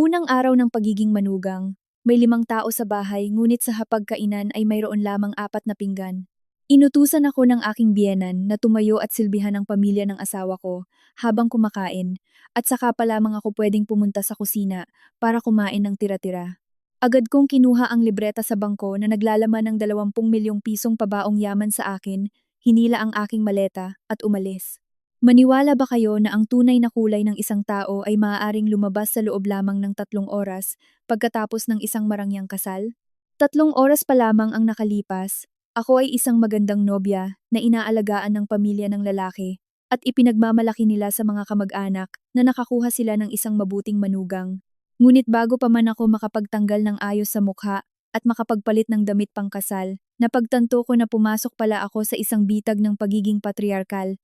Unang araw ng pagiging manugang, may 5 tao sa bahay ngunit sa hapagkainan ay mayroon lamang 4 na pinggan. Inutusan ako ng aking biyenan na tumayo at silbihan ang pamilya ng asawa ko habang kumakain, at saka pa lamang ako pwedeng pumunta sa kusina para kumain ng tira-tira. Agad kong kinuha ang libreta sa bangko na naglalaman ng 20 milyong pisong pabaong yaman sa akin, hinila ang aking maleta at umalis. Maniwala ba kayo na ang tunay na kulay ng isang tao ay maaaring lumabas sa loob lamang ng 3 oras pagkatapos ng isang marangyang kasal? 3 oras pa lamang ang nakalipas, ako ay isang magandang nobya na inaalagaan ng pamilya ng lalaki at ipinagmamalaki nila sa mga kamag-anak na nakakuha sila ng isang mabuting manugang. Ngunit bago pa man ako makapagtanggal ng ayos sa mukha at makapagpalit ng damit pangkasal, napagtanto ko na pumasok pala ako sa isang bitag ng pagiging patriarkal,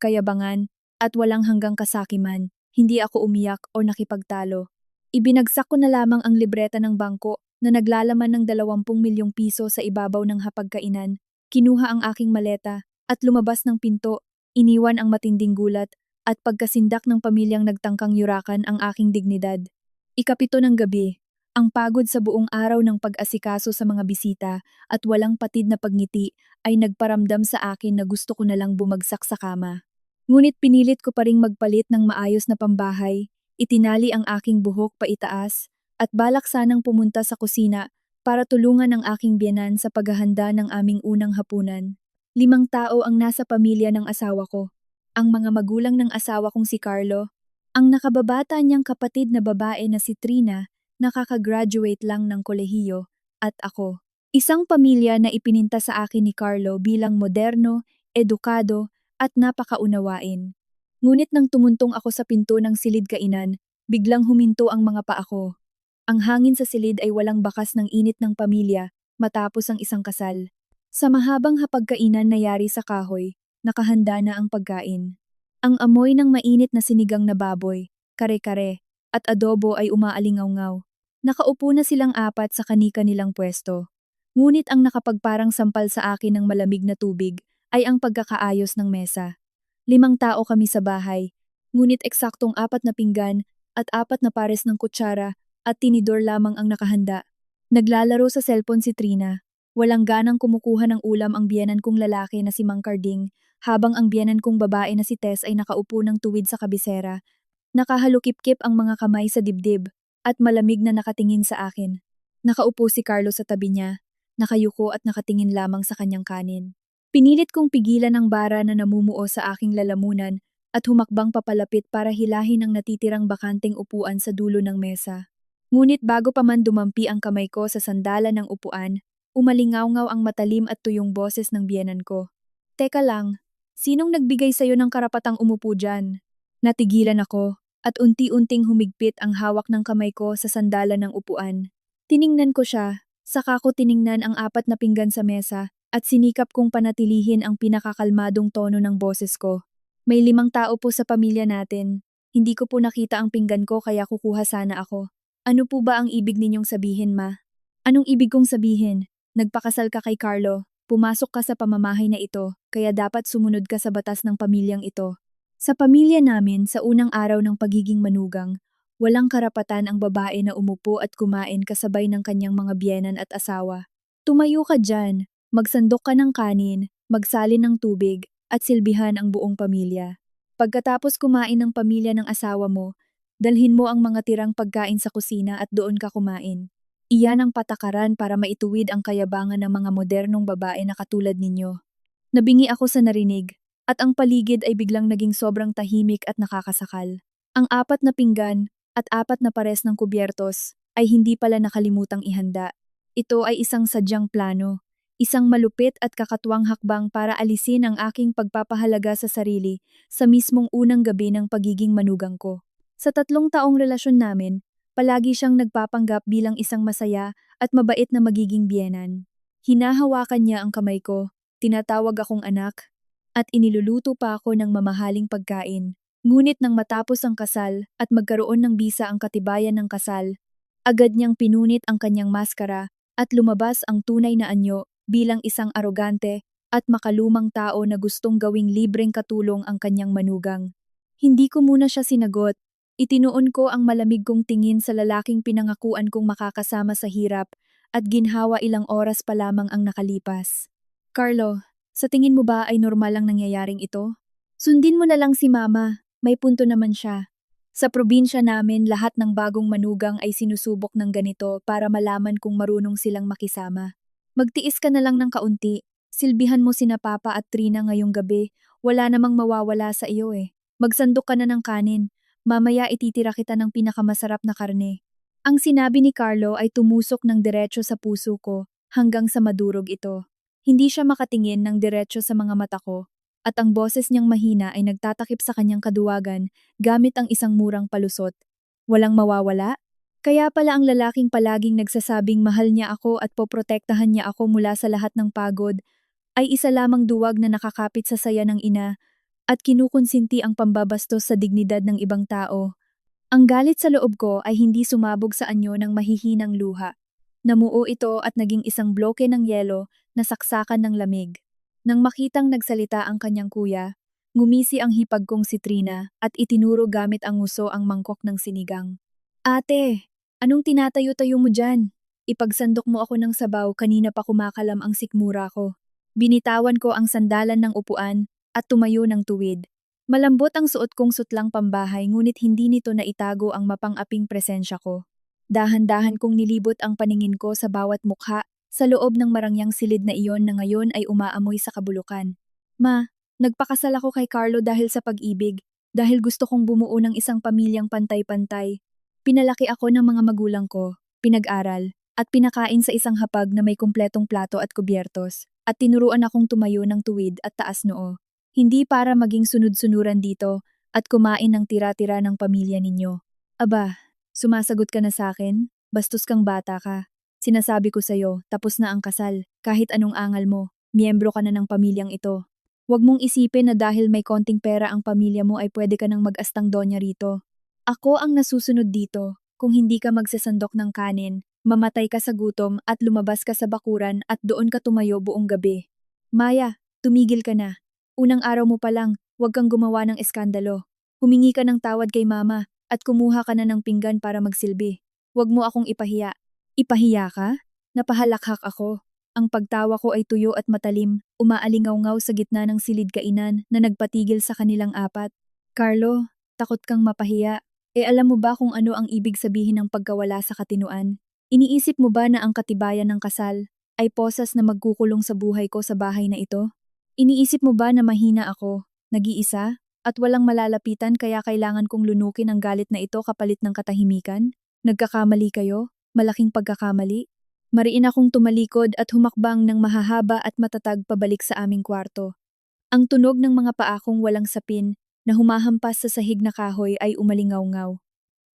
kayabangan, at walang hanggang kasakiman. Hindi ako umiyak o nakipagtalo. Ibinagsak ko na lamang ang libreta ng bangko na naglalaman ng 20 milyong piso sa ibabaw ng hapagkainan. Kinuha ang aking maleta at lumabas ng pinto, iniwan ang matinding gulat at pagkasindak ng pamilyang nagtangkang yurakan ang aking dignidad. Ikapito ng gabi, ang pagod sa buong araw ng pag-asikaso sa mga bisita at walang patid na pagngiti ay nagparamdam sa akin na gusto ko na lang bumagsak sa kama. Ngunit pinilit ko pa ring magpalit ng maayos na pambahay, itinali ang aking buhok paitaas, at balak sanang pumunta sa kusina para tulungan ang aking biyenan sa paghahanda ng aming unang hapunan. 5 tao ang nasa pamilya ng asawa ko. Ang mga magulang ng asawa kong si Carlo, ang nakababata niyang kapatid na babae na si Trina, nakakagraduate lang ng kolehiyo, at ako. Isang pamilya na ipininta sa akin ni Carlo bilang moderno, edukado, at napakaunawain. Ngunit nang tumuntong ako sa pinto ng silid kainan, biglang huminto ang mga paa ko. Ang hangin sa silid ay walang bakas ng init ng pamilya matapos ang isang kasal. Sa mahabang hapagkainan na yari sa kahoy, nakahanda na ang pagkain. Ang amoy ng mainit na sinigang na baboy, kare-kare, at adobo ay umaalingaw-ngaw. Nakaupo na silang 4 sa kani-kanilang pwesto. Ngunit ang nakapagparang sampal sa akin ng malamig na tubig ay ang pagkakaayos ng mesa. 5 tao kami sa bahay, ngunit eksaktong 4 na pinggan at 4 na pares ng kutsara at tinidor lamang ang nakahanda. Naglalaro sa cellphone si Trina. Walang ganang kumukuha ng ulam ang biyenan kong lalaki na si Mang Carding, habang ang biyenan kong babae na si Tess ay nakaupo ng tuwid sa kabisera. Nakahalukip-kip ang mga kamay sa dibdib at malamig na nakatingin sa akin. Nakaupo si Carlo sa tabi niya, nakayuko at nakatingin lamang sa kanyang kanin. Pinilit kong pigilan ang bara na namumuo sa aking lalamunan at humakbang papalapit para hilahin ang natitirang bakanteng upuan sa dulo ng mesa. Ngunit bago pa man dumampi ang kamay ko sa sandalan ng upuan, umalingaw-ngaw ang matalim at tuyong boses ng biyenan ko. Teka lang, sinong nagbigay sa'yo ng karapatang umupo dyan? Natigilan ako at unti-unting humigpit ang hawak ng kamay ko sa sandalan ng upuan. Tiningnan ko siya, saka ko tiningnan ang 4 na pinggan sa mesa at sinikap kong panatilihin ang pinakakalmadong tono ng boses ko. May 5 tao po sa pamilya natin. Hindi ko po nakita ang pinggan ko kaya kukuha sana ako. Ano po ba ang ibig ninyong sabihin, ma? Anong ibig kong sabihin? Nagpakasal ka kay Carlo, pumasok ka sa pamamahay na ito, kaya dapat sumunod ka sa batas ng pamilyang ito. Sa pamilya namin sa unang araw ng pagiging manugang, walang karapatan ang babae na umupo at kumain kasabay ng kanyang mga biyenan at asawa. Tumayo ka dyan. Magsandok ka ng kanin, magsalin ng tubig, at silbihan ang buong pamilya. Pagkatapos kumain ng pamilya ng asawa mo, dalhin mo ang mga tirang pagkain sa kusina at doon ka kumain. Iyan ang patakaran para maituwid ang kayabangan ng mga modernong babae na katulad ninyo. Nabingi ako sa narinig, at ang paligid ay biglang naging sobrang tahimik at nakakasakal. Ang 4 na pinggan at 4 na pares ng kubyertos ay hindi pala nakalimutang ihanda. Ito ay isang sadyang plano. Isang malupit at kakatuwang hakbang para alisin ang aking pagpapahalaga sa sarili sa mismong unang gabi ng pagiging manugang ko. Sa 3 taong relasyon namin, palagi siyang nagpapanggap bilang isang masaya at mabait na magiging biyenan. Hinahawakan niya ang kamay ko, tinatawag akong anak, at iniluluto pa ako ng mamahaling pagkain. Ngunit nang matapos ang kasal at magkaroon ng bisa ang katibayan ng kasal, agad niyang pinunit ang kanyang maskara at lumabas ang tunay na anyo bilang isang arogante at makalumang tao na gustong gawing libreng katulong ang kanyang manugang. Hindi ko muna siya sinagot, Itinuon ko ang malamig kong tingin sa lalaking pinangakuan kong makakasama sa hirap at ginhawa ilang oras pa lamang ang nakalipas. Carlo, sa tingin mo ba ay normal ang nangyayaring ito? Sundin mo na lang si Mama, may punto naman siya. Sa probinsya namin, lahat ng bagong manugang ay sinusubok ng ganito para malaman kung marunong silang makisama. Magtiis ka na lang ng kaunti. Silbihan mo sina Papa at Trina ngayong gabi. Wala namang mawawala sa iyo eh. Magsandok ka na ng kanin. Mamaya ititira kita ng pinakamasarap na karne. Ang sinabi ni Carlo ay tumusok ng diretso sa puso ko hanggang sa madurog ito. Hindi siya makatingin ng diretso sa mga mata ko at ang boses niyang mahina ay nagtatakip sa kanyang kaduwagan gamit ang isang murang palusot. Walang mawawala? Kaya pala ang lalaking palaging nagsasabing mahal niya ako at poprotektahan niya ako mula sa lahat ng pagod ay isa lamang duwag na nakakapit sa saya ng ina at kinukonsinti ang pambabastos sa dignidad ng ibang tao. Ang galit sa loob ko ay hindi sumabog sa anyo ng mahihinang luha. Namuo ito at naging isang bloke ng yelo na saksakan ng lamig. Nang makitang nagsalita ang kanyang kuya, ngumisi ang hipag kong si Trina at itinuro gamit ang nguso ang mangkok ng sinigang. Ate, anong tinatayo-tayo mo dyan? Ipagsandok mo ako ng sabaw kanina pa kumakalam ang sikmura ko. Binitawan ko ang sandalan ng upuan at tumayo ng tuwid. Malambot ang suot kong sutlang pambahay ngunit hindi nito naitago ang mapang-aping presensya ko. Dahan-dahan kong nilibot ang paningin ko sa bawat mukha sa loob ng marangyang silid na iyon na ngayon ay umaamoy sa kabulukan. Ma, nagpakasal ako kay Carlo dahil sa pag-ibig, dahil gusto kong bumuo ng isang pamilyang pantay-pantay. Pinalaki ako ng mga magulang ko, pinag-aral, at pinakain sa isang hapag na may kumpletong plato at kubyertos, at tinuruan akong tumayo ng tuwid at taas noo. Hindi para maging sunod-sunuran dito at kumain ng tira-tira ng pamilya ninyo. Aba, sumasagot ka na sa akin? Bastos kang bata ka. Sinasabi ko sa'yo, tapos na ang kasal. Kahit anong angal mo, miyembro ka na ng pamilyang ito. Huwag mong isipin na dahil may konting pera ang pamilya mo ay pwede ka nang mag-astang donya rito. Ako ang nasusunod dito. Kung hindi ka magsasandok ng kanin, mamatay ka sa gutom at lumabas ka sa bakuran at doon ka tumayo buong gabi. Maya, tumigil ka na. Unang araw mo pa lang, huwag kang gumawa ng eskandalo. Humingi ka ng tawad kay Mama at kumuha ka na ng pinggan para magsilbi. Huwag mo akong ipahiya. Ipahiya ka? Napahalakhak ako. Ang pagtawa ko ay tuyo at matalim, umaalingaw-ngaw sa gitna ng silid kainan na nagpatigil sa kanilang apat. Carlo, takot kang mapahiya. Alam mo ba kung ano ang ibig sabihin ng pagkawala sa katinuan? Iniisip mo ba na ang katibayan ng kasal ay posas na magkukulong sa buhay ko sa bahay na ito? Iniisip mo ba na mahina ako, nag-iisa, at walang malalapitan kaya kailangan kong lunukin ang galit na ito kapalit ng katahimikan? Nagkakamali kayo? Malaking pagkakamali? Mariin akong tumalikod at humakbang ng mahahaba at matatag pabalik sa aming kwarto. Ang tunog ng mga paa kong walang sapin na humahampas sa sahig na kahoy ay umalingaw-ngaw.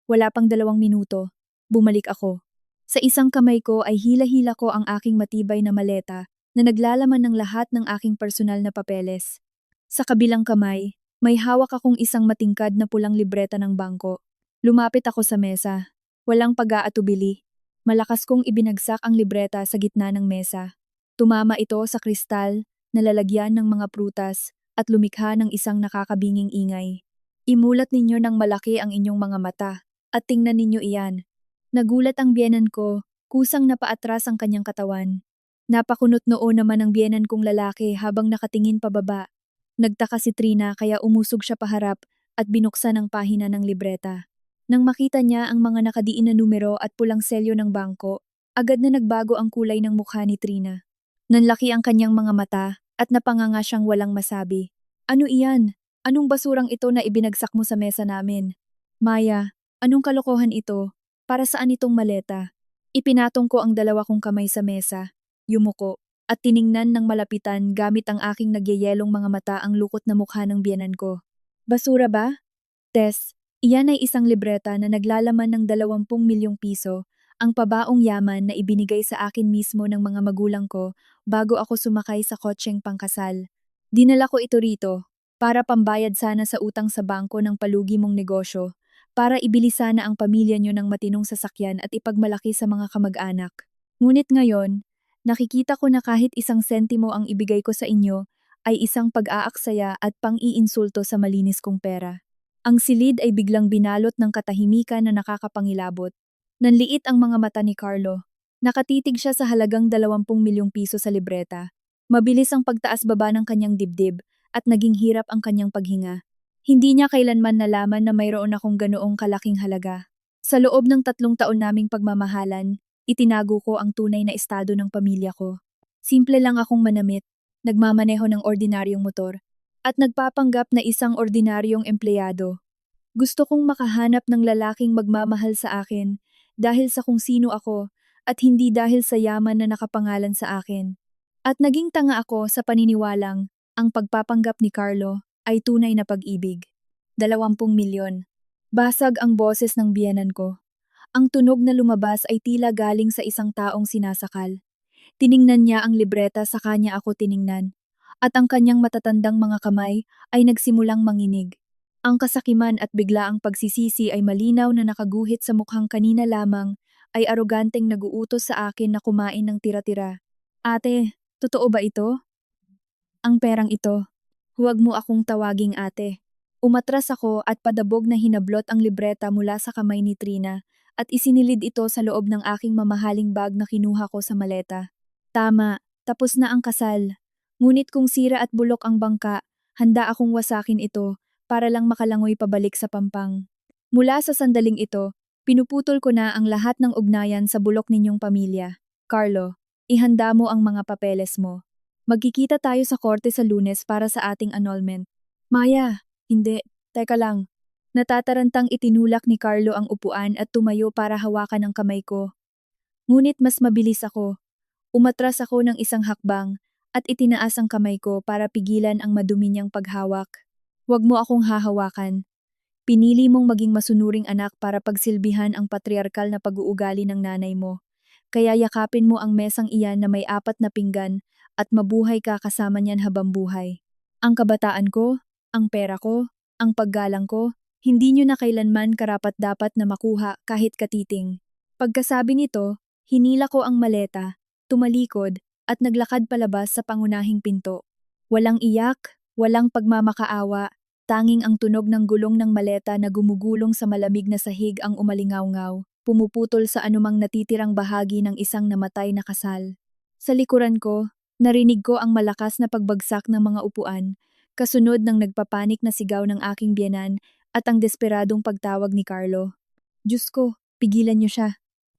Wala pang 2 minuto, bumalik ako. Sa isang kamay ko ay hila-hila ko ang aking matibay na maleta na naglalaman ng lahat ng aking personal na papeles. Sa kabilang kamay, may hawak akong isang matingkad na pulang libreta ng bangko. Lumapit ako sa mesa. Walang pag-aatubili. Malakas kong ibinagsak ang libreta sa gitna ng mesa. Tumama ito sa kristal na lalagyan ng mga prutas at lumikha ng isang nakakabinging ingay. Imulat ninyo ng malaki ang inyong mga mata at tingnan ninyo iyan. Nagulat ang biyenan ko, kusang napaatras ang kanyang katawan. Napakunot noo naman ang biyenan kong lalaki habang nakatingin pababa. Nagtaka si Trina kaya umusog siya paharap at binuksan ang pahina ng libreta. Nang makita niya ang mga nakadiin na numero at pulang selyo ng bangko, agad na nagbago ang kulay ng mukha ni Trina. Nanlaki ang kanyang mga mata at napanganga siyang walang masabi. Ano iyan? Anong basurang ito na ibinagsak mo sa mesa namin? Maya, anong kalokohan ito? Para saan itong maleta? Ipinatong ko ang 2 kong kamay sa mesa. Yumuko, at tiningnan ng malapitan gamit ang aking nagyayelong mga mata ang lukot na mukha ng biyenan ko. Basura ba? Tess, iyan ay isang libreta na naglalaman ng 20 milyong piso, ang pabaong yaman na ibinigay sa akin mismo ng mga magulang ko bago ako sumakay sa kotseng pangkasal. Dinala ko ito rito, para pambayad sana sa utang sa bangko ng palugi mong negosyo, para ibili sana ang pamilya nyo ng matinong sasakyan at ipagmalaki sa mga kamag-anak. Ngunit ngayon, nakikita ko na kahit 1 sentimo ang ibigay ko sa inyo ay isang pag-aaksaya at pang-iinsulto sa malinis kong pera. Ang silid ay biglang binalot ng katahimikan na nakakapangilabot. Nanliit ang mga mata ni Carlo. Nakatitig siya sa halagang 20 milyong piso sa libreta. Mabilis ang pagtaas-baba ng kanyang dibdib at naging hirap ang kanyang paghinga. Hindi niya kailanman nalaman na mayroon akong ganoong kalaking halaga. Sa loob ng 3 taon naming pagmamahalan, itinago ko ang tunay na estado ng pamilya ko. Simple lang akong manamit, nagmamaneho ng ordinaryong motor, at nagpapanggap na isang ordinaryong empleyado. Gusto kong makahanap ng lalaking magmamahal sa akin dahil sa kung sino ako at hindi dahil sa yaman na nakapangalan sa akin. At naging tanga ako sa paniniwalang ang pagpapanggap ni Carlo ay tunay na pag-ibig. 20 milyon. Basag ang boses ng biyenan ko. Ang tunog na lumabas ay tila galing sa isang taong sinasakal. Tiningnan niya ang libreta sa kanya ako tiningnan. At ang kanyang matatandang mga kamay ay nagsimulang manginig. Ang kasakiman at biglaang pagsisisi ay malinaw na nakaguhit sa mukhang kanina lamang ay aroganteng naguutos sa akin na kumain ng tira-tira. Ate, totoo ba ito? Ang perang ito. Huwag mo akong tawaging ate. Umatras ako at padabog na hinablot ang libreta mula sa kamay ni Trina at isinilid ito sa loob ng aking mamahaling bag na kinuha ko sa maleta. Tama, tapos na ang kasal. Ngunit kung sira at bulok ang bangka, handa akong wasakin ito para lang makalangoy pabalik sa Pampang. Mula sa sandaling ito, pinuputol ko na ang lahat ng ugnayan sa bulok ninyong pamilya. Carlo, ihanda mo ang mga papeles mo. Magkikita tayo sa korte sa Lunes para sa ating annulment. Maya, hindi. Teka lang. Natatarantang itinulak ni Carlo ang upuan at tumayo para hawakan ang kamay ko. Ngunit mas mabilis ako. Umatras ako ng isang hakbang at itinaas ang kamay ko para pigilan ang madumi niyang paghawak. Huwag mo akong hahawakan. Pinili mong maging masunuring anak para pagsilbihan ang patriarkal na pag-uugali ng nanay mo. Kaya yakapin mo ang mesang iyan na may 4 na pinggan at mabuhay ka kasama niyan habang buhay. Ang kabataan ko, ang pera ko, ang paggalang ko, hindi nyo na kailanman karapat-dapat na makuha kahit katiting. Pagkasabi nito, hinila ko ang maleta, tumalikod, at naglakad palabas sa pangunahing pinto. Walang iyak, walang pagmamakaawa, tanging ang tunog ng gulong ng maleta na gumugulong sa malamig na sahig ang umalingaw-ngaw, pumuputol sa anumang natitirang bahagi ng isang namatay na kasal. Sa likuran ko, narinig ko ang malakas na pagbagsak ng mga upuan, kasunod ng nagpapanik na sigaw ng aking biyenan at ang desperadong pagtawag ni Carlo. Diyos ko, pigilan niyo siya.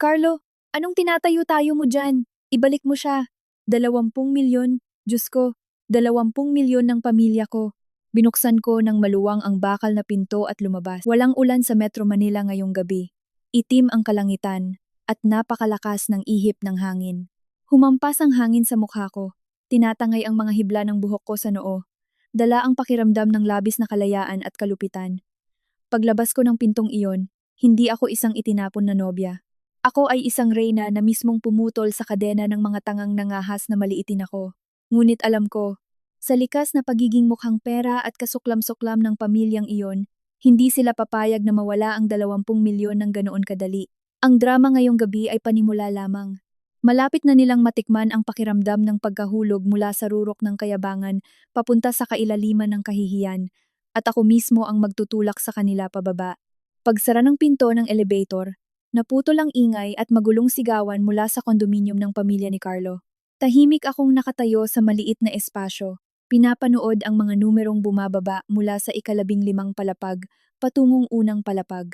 Carlo, anong tinatayo-tayo mo dyan? Ibalik mo siya. 20 milyon, Diyos ko, 20 milyon ng pamilya ko. Binuksan ko ng maluwang ang bakal na pinto at lumabas. Walang ulan sa Metro Manila ngayong gabi. Itim ang kalangitan at napakalakas ng ihip ng hangin. Humampas ang hangin sa mukha ko. Tinatangay ang mga hibla ng buhok ko sa noo. Dala ang pakiramdam ng labis na kalayaan at kalupitan. Paglabas ko ng pintong iyon, hindi ako isang itinapon na nobya. Ako ay isang reyna na mismong pumutol sa kadena ng mga tangang nangahas na maliitin ako. Ngunit alam ko, sa likas na pagiging mukhang pera at kasuklam-suklam ng pamilyang iyon, hindi sila papayag na mawala ang 20 milyon ng ganoon kadali. Ang drama ngayong gabi ay panimula lamang. Malapit na nilang matikman ang pakiramdam ng pagkahulog mula sa rurok ng kayabangan papunta sa kailaliman ng kahihiyan, at ako mismo ang magtutulak sa kanila pababa. Pagsara ng pinto ng elevator, naputol ang ingay at magulong sigawan mula sa kondominium ng pamilya ni Carlo. Tahimik akong nakatayo sa maliit na espasyo. Pinapanood ang mga numerong bumababa mula sa 15 palapag patungong unang palapag.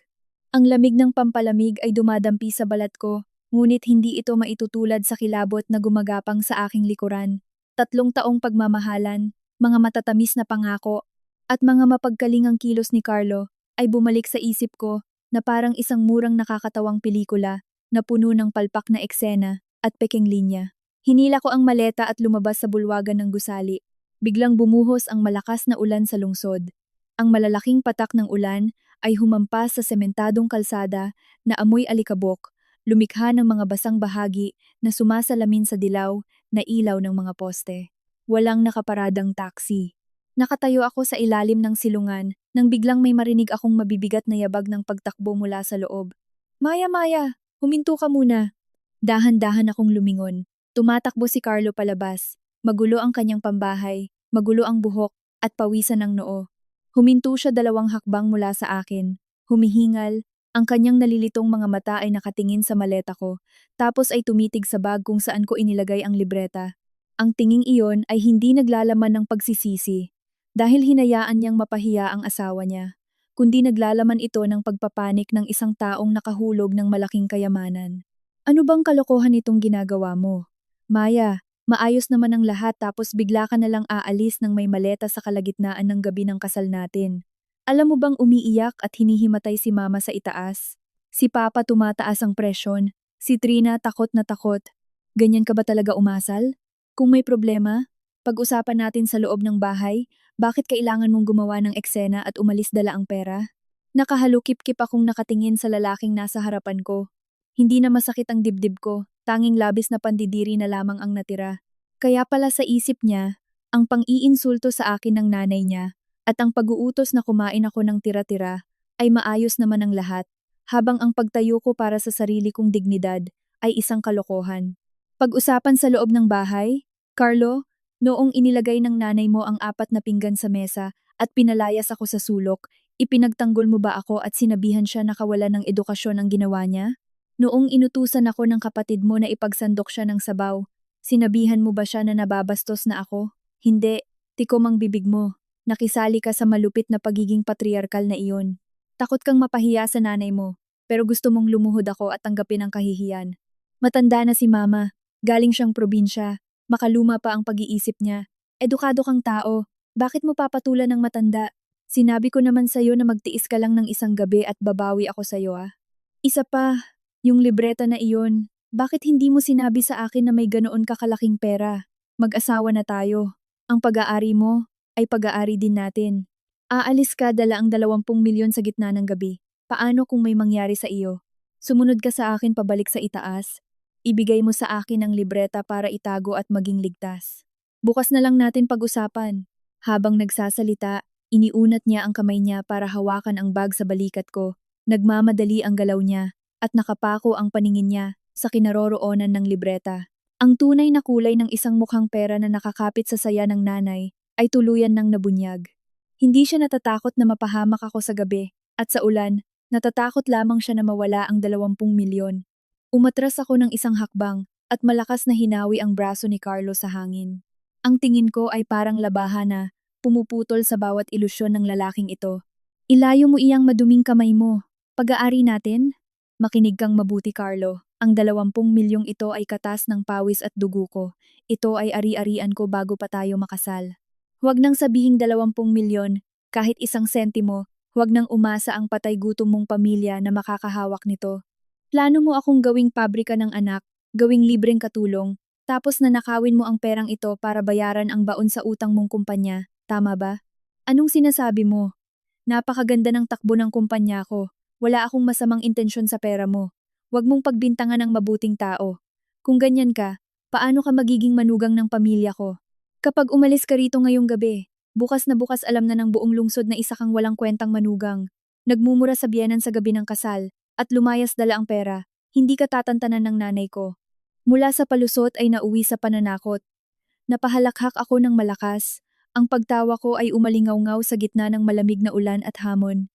Ang lamig ng pampalamig ay dumadampi sa balat ko, ngunit hindi ito maitutulad sa kilabot na gumagapang sa aking likuran. 3 taong pagmamahalan, mga matatamis na pangako, at mga mapagkalingang kilos ni Carlo ay bumalik sa isip ko na parang isang murang nakakatawang pelikula na puno ng palpak na eksena at pekeng linya. Hinila ko ang maleta at lumabas sa bulwagan ng gusali. Biglang bumuhos ang malakas na ulan sa lungsod. Ang malalaking patak ng ulan ay humampas sa sementadong kalsada na amoy alikabok, lumikha ng mga basang bahagi na sumasalamin sa dilaw na ilaw ng mga poste. Walang nakaparadang taxi. Nakatayo ako sa ilalim ng silungan nang biglang may marinig akong mabibigat na yabag ng pagtakbo mula sa loob. Maya, Maya, huminto ka muna. Dahan-dahan akong lumingon. Tumatakbo si Carlo palabas. Magulo ang kanyang pambahay, magulo ang buhok, at pawisan ng noo. Huminto siya 2 hakbang mula sa akin. Humihingal, ang kanyang nalilitong mga mata ay nakatingin sa maleta ko, tapos ay tumitig sa bag kung saan ko inilagay ang libreta. Ang tinging iyon ay hindi naglalaman ng pagsisisi, dahil hinayaan niyang mapahiya ang asawa niya, kundi naglalaman ito ng pagpapanik ng isang taong nakahulog ng malaking kayamanan. Ano bang kalokohan itong ginagawa mo? Maya, maayos naman ang lahat tapos bigla ka na lang aalis ng may maleta sa kalagitnaan ng gabi ng kasal natin. Alam mo bang umiiyak at hinihimatay si mama sa itaas? Si papa tumataas ang presyon. Si Trina takot na takot. Ganyan ka ba talaga umasal? Kung may problema, pag-usapan natin sa loob ng bahay, bakit kailangan mong gumawa ng eksena at umalis dala ang pera? Nakahalukip-kip akong nakatingin sa lalaking nasa harapan ko. Hindi na masakit ang dibdib ko, tanging labis na pandidiri na lamang ang natira. Kaya pala sa isip niya, ang pang-iinsulto sa akin ng nanay niya at ang pag-uutos na kumain ako ng tira-tira ay maayos naman ang lahat, habang ang pagtayo ko para sa sarili kong dignidad ay isang kalokohan. Pag-usapan sa loob ng bahay, Carlo, noong inilagay ng nanay mo ang 4 na pinggan sa mesa at pinalayas ako sa sulok, ipinagtanggol mo ba ako at sinabihan siya na kawalan ng edukasyon ang ginawa niya? Noong inutusan ako ng kapatid mo na ipagsandok siya ng sabaw, sinabihan mo ba siya na nababastos na ako? Hindi, tikom ang bibig mo. Nakisali ka sa malupit na pagiging patriarkal na iyon. Takot kang mapahiya sa nanay mo, pero gusto mong lumuhod ako at tanggapin ang kahihiyan. Matanda na si mama, galing siyang probinsya, makaluma pa ang pag-iisip niya. Edukado kang tao, bakit mo papatulan ng matanda? Sinabi ko naman sa'yo na magtiis ka lang ng isang gabi at babawi ako sa'yo ah. Isa pa, yung libreta na iyon, bakit hindi mo sinabi sa akin na may ganoon kakalaking pera? Mag-asawa na tayo. Ang pag-aari mo ay pag-aari din natin. Aalis ka dala ang 20 milyon sa gitna ng gabi. Paano kung may mangyari sa iyo? Sumunod ka sa akin pabalik sa itaas. Ibigay mo sa akin ang libreta para itago at maging ligtas. Bukas na lang natin pag-usapan. Habang nagsasalita, iniunat niya ang kamay niya para hawakan ang bag sa balikat ko. Nagmamadali ang galaw niya at nakapako ang paningin niya sa kinaroroonan ng libreta. Ang tunay na kulay ng isang mukhang pera na nakakapit sa saya ng nanay ay tuluyan ng nabunyag. Hindi siya natatakot na mapahamak ako sa gabi at sa ulan, natatakot lamang siya na mawala ang 20 milyon. Umatras ako ng isang hakbang at malakas na hinawi ang braso ni Carlo sa hangin. Ang tingin ko ay parang labahan na pumuputol sa bawat ilusyon ng lalaking ito. Ilayo mo iyang maduming kamay mo. Pag-aari natin? Makinig kang mabuti, Carlo. Ang 20 milyong ito ay katas ng pawis at dugo ko. Ito ay ari-arian ko bago pa tayo makasal. Huwag nang sabihing 20 milyon, kahit 1 sentimo, huwag nang umasa ang patay gutom mong pamilya na makakahawak nito. Plano mo akong gawing pabrika ng anak, gawing libreng katulong, tapos nanakawin mo ang perang ito para bayaran ang baon sa utang mong kumpanya, tama ba? Anong sinasabi mo? Napakaganda ng takbo ng kumpanya ko. Wala akong masamang intensyon sa pera mo. Huwag mong pagbintangan ng mabuting tao. Kung ganyan ka, paano ka magiging manugang ng pamilya ko? Kapag umalis ka rito ngayong gabi, bukas na bukas alam na ng buong lungsod na isa kang walang kwentang manugang. Nagmumura sa biyenan sa gabi ng kasal, at lumayas dala ang pera, hindi ka tatantanan ng nanay ko. Mula sa palusot ay nauwi sa pananakot. Napahalakhak ako ng malakas. Ang pagtawa ko ay umalingaw-ngaw sa gitna ng malamig na ulan at hamon.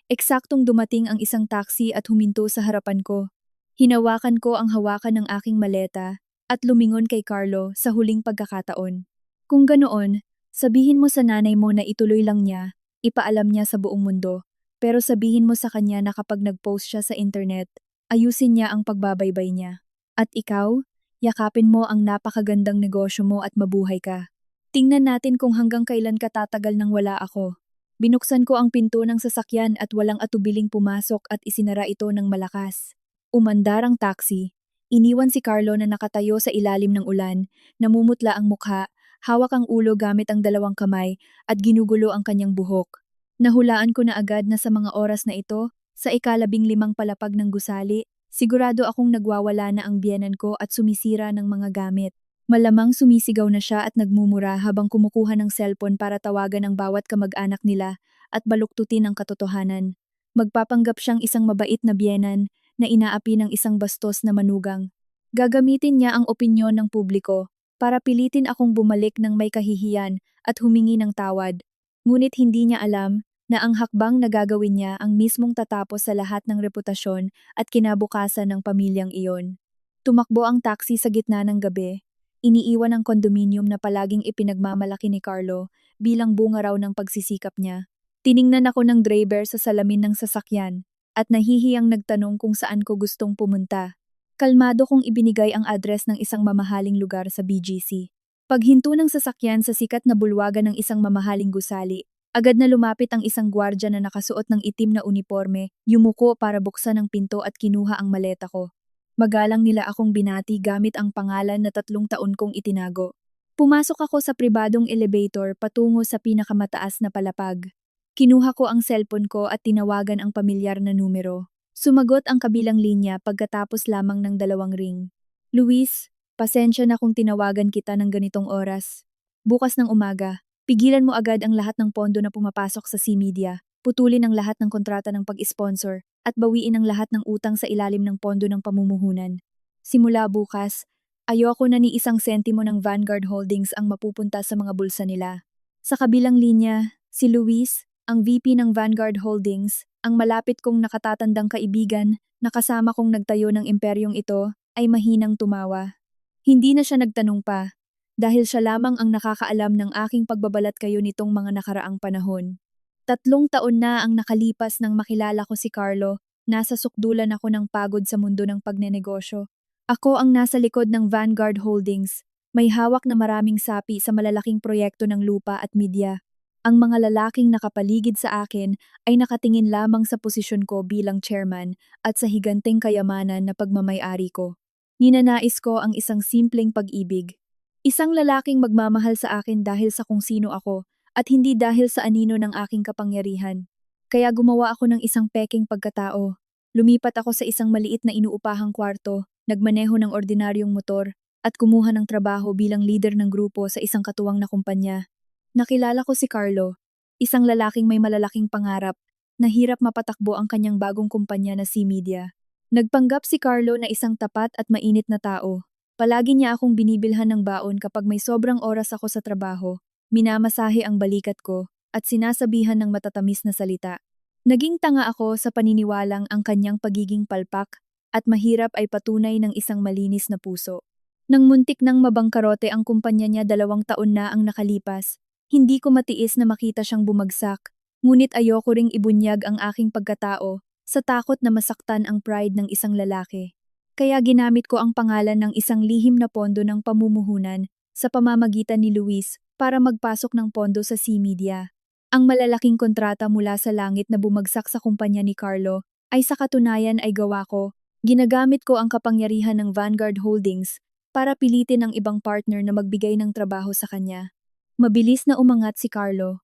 Eksaktong dumating ang isang taxi at huminto sa harapan ko. Hinawakan ko ang hawakan ng aking maleta at lumingon kay Carlo sa huling pagkakataon. Kung ganoon, sabihin mo sa nanay mo na ituloy lang niya, ipaalam niya sa buong mundo. Pero sabihin mo sa kanya na kapag nag-post siya sa internet, ayusin niya ang pagbabaybay niya. At ikaw, yakapin mo ang napakagandang negosyo mo at mabuhay ka. Tingnan natin kung hanggang kailan ka tatagal nang wala ako. Binuksan ko ang pinto ng sasakyan at walang atubiling pumasok at isinara ito ng malakas. Umandar ang taxi. Iniwan si Carlo na nakatayo sa ilalim ng ulan, namumutla ang mukha, hawak ang ulo gamit ang 2 kamay at ginugulo ang kanyang buhok. Nahulaan ko na agad na sa mga oras na ito, sa ika-15 palapag ng gusali, sigurado akong nagwawala na ang biyenan ko at sumisira ng mga gamit. Malamang sumisigaw na siya at nagmumura habang kumukuha ng cellphone para tawagan ang bawat kamag-anak nila at baluktutin ang katotohanan. Magpapanggap siyang isang mabait na biyenan na inaapi ng isang bastos na manugang. Gagamitin niya ang opinyon ng publiko para pilitin akong bumalik ng may kahihiyan at humingi ng tawad. Ngunit hindi niya alam na ang hakbang na gagawin niya ang mismong tatapos sa lahat ng reputasyon at kinabukasan ng pamilyang iyon. Tumakbo ang taxi sa gitna ng gabi. Iniiwan ang kondominium na palaging ipinagmamalaki ni Carlo bilang bunga raw ng pagsisikap niya. Tiningnan ako ng driver sa salamin ng sasakyan at nahihiyang nagtanong kung saan ko gustong pumunta. Kalmado kong ibinigay ang address ng isang mamahaling lugar sa BGC. Paghinto ng sasakyan sa sikat na bulwagan ng isang mamahaling gusali, agad na lumapit ang isang gwardya na nakasuot ng itim na uniforme, yumuko para buksan ang pinto at kinuha ang maleta ko. Magalang nila akong binati gamit ang pangalan na 3 taon kong itinago. Pumasok ako sa pribadong elevator patungo sa pinakamataas na palapag. Kinuha ko ang cellphone ko at tinawagan ang pamilyar na numero. Sumagot ang kabilang linya pagkatapos lamang ng 2 ring. Luis, pasensya na kung tinawagan kita ng ganitong oras. Bukas ng umaga, pigilan mo agad ang lahat ng pondo na pumapasok sa C-Media, putulin ang lahat ng kontrata ng pag-sponsor, at bawiin ang lahat ng utang sa ilalim ng pondo ng pamumuhunan. Simula bukas, ayoko na ni isang sentimo ng Vanguard Holdings ang mapupunta sa mga bulsa nila. Sa kabilang linya, si Luis, ang VP ng Vanguard Holdings, ang malapit kong nakatatandang kaibigan na kasama kong nagtayo ng imperyong ito, ay mahinang tumawa. Hindi na siya nagtanong pa, dahil siya lamang ang nakakaalam ng aking pagbabalat kayo nitong mga nakaraang panahon. 3 taon na ang nakalipas nang makilala ko si Carlo, nasa sukdulan ako ng pagod sa mundo ng pagnenegosyo. Ako ang nasa likod ng Vanguard Holdings, may hawak na maraming sapi sa malalaking proyekto ng lupa at media. Ang mga lalaking nakapaligid sa akin ay nakatingin lamang sa posisyon ko bilang chairman at sa higanteng kayamanan na pagmamay-ari ko. Ninanais ko ang isang simpleng pag-ibig. Isang lalaking magmamahal sa akin dahil sa kung sino ako, at hindi dahil sa anino ng aking kapangyarihan. Kaya gumawa ako ng isang peking pagkatao. Lumipat ako sa isang maliit na inuupahang kwarto, nagmaneho ng ordinaryong motor, at kumuha ng trabaho bilang leader ng grupo sa isang katuwang na kumpanya. Nakilala ko si Carlo, isang lalaking may malalaking pangarap, na hirap mapatakbo ang kanyang bagong kumpanya na C-Media. Nagpanggap si Carlo na isang tapat at mainit na tao. Palagi niya akong binibilhan ng baon kapag may sobrang oras ako sa trabaho. Minamasahe ang balikat ko at sinasabihan ng matatamis na salita. Naging tanga ako sa paniniwalang ang kanyang pagiging palpak at mahirap ay patunay ng isang malinis na puso. Nang muntik nang mabangkarote ang kumpanya niya 2 taon na ang nakalipas, hindi ko matiis na makita siyang bumagsak, ngunit ayoko ring ibunyag ang aking pagkatao sa takot na masaktan ang pride ng isang lalaki. Kaya ginamit ko ang pangalan ng isang lihim na pondo ng pamumuhunan sa pamamagitan ni Luis para magpasok ng pondo sa C-Media. Ang malalaking kontrata mula sa langit na bumagsak sa kumpanya ni Carlo ay sa katunayan ay gawa ko. Ginagamit ko ang kapangyarihan ng Vanguard Holdings para pilitin ang ibang partner na magbigay ng trabaho sa kanya. Mabilis na umangat si Carlo.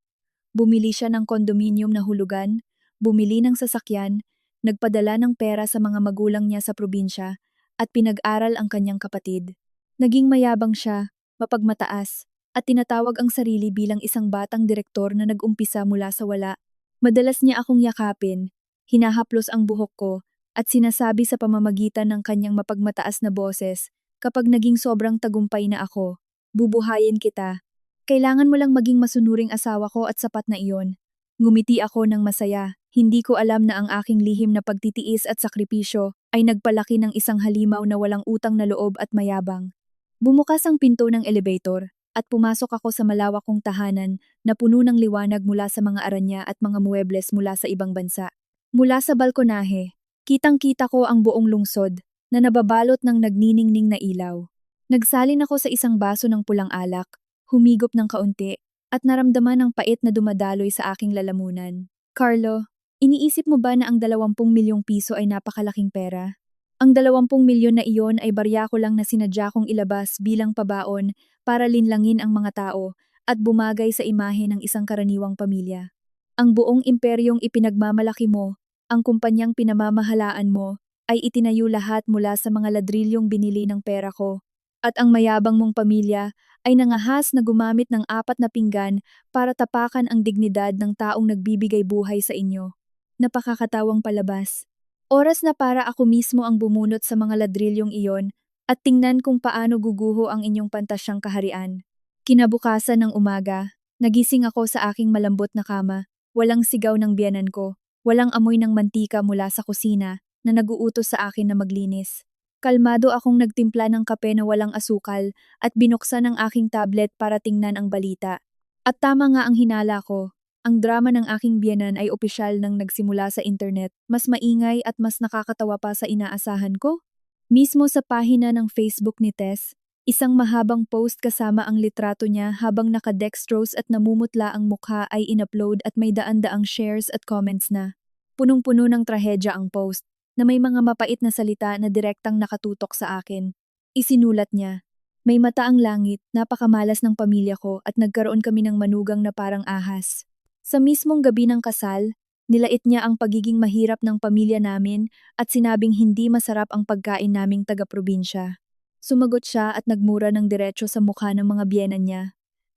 Bumili siya ng kondominium na hulugan, bumili ng sasakyan, nagpadala ng pera sa mga magulang niya sa probinsya, at pinag-aral ang kanyang kapatid. Naging mayabang siya, mapagmataas, at tinatawag ang sarili bilang isang batang direktor na nag-umpisa mula sa wala. Madalas niya akong yakapin, hinahaplos ang buhok ko, at sinasabi sa pamamagitan ng kanyang mapagmataas na boses, kapag naging sobrang tagumpay na ako, bubuhayin kita. Kailangan mo lang maging masunuring asawa ko at sapat na iyon. Ngumiti ako ng masaya, hindi ko alam na ang aking lihim na pagtitiis at sakripisyo ay nagpalaki ng isang halimaw na walang utang na loob at mayabang. Bumukas ang pinto ng elevator, at pumasok ako sa malawak kong tahanan na puno ng liwanag mula sa mga aranya at mga muebles mula sa ibang bansa. Mula sa balkonahe, kitang-kita ko ang buong lungsod na nababalot ng nagniningning na ilaw. Nagsalin ako sa isang baso ng pulang alak, humigop ng kaunti, at naramdaman ang pait na dumadaloy sa aking lalamunan. Carlo, iniisip mo ba na ang 20 milyong piso ay napakalaking pera? Ang 20 milyon na iyon ay barya ko lang na sinadya kong ilabas bilang pabaon para linlangin ang mga tao at bumagay sa imahe ng isang karaniwang pamilya. Ang buong imperyong ipinagmamalaki mo, ang kumpanyang pinamamahalaan mo, ay itinayo lahat mula sa mga ladrilyong binili ng pera ko. At ang mayabang mong pamilya ay nangahas na gumamit ng 4 na pinggan para tapakan ang dignidad ng taong nagbibigay buhay sa inyo. Napakakatawang palabas. Oras na para ako mismo ang bumunot sa mga ladrilyong iyon at tingnan kung paano guguho ang inyong pantasyang kaharian. Kinabukasan ng umaga, nagising ako sa aking malambot na kama walang sigaw ng biyenan ko, walang amoy ng mantika mula sa kusina na naguutos sa akin na maglinis. Kalmado akong nagtimpla ng kape na walang asukal at binuksan ang aking tablet para tingnan ang balita. At tama nga ang hinala ko. Ang drama ng aking biyenan ay opisyal nang nagsimula sa internet, mas maingay at mas nakakatawa pa sa inaasahan ko. Mismo sa pahina ng Facebook ni Tess, isang mahabang post kasama ang litrato niya habang nakadextrose at namumutla ang mukha ay inupload at may daan-daang shares at comments na. Punong-puno ng trahedya ang post, na may mga mapait na salita na direktang nakatutok sa akin. Isinulat niya, "May mata ang langit, napakamalas ng pamilya ko at nagkaroon kami ng manugang na parang ahas." Sa mismong gabi ng kasal, nilait niya ang pagiging mahirap ng pamilya namin at sinabing hindi masarap ang pagkain naming taga-probinsya. Sumagot siya at nagmura ng diretso sa mukha ng mga biyenan niya.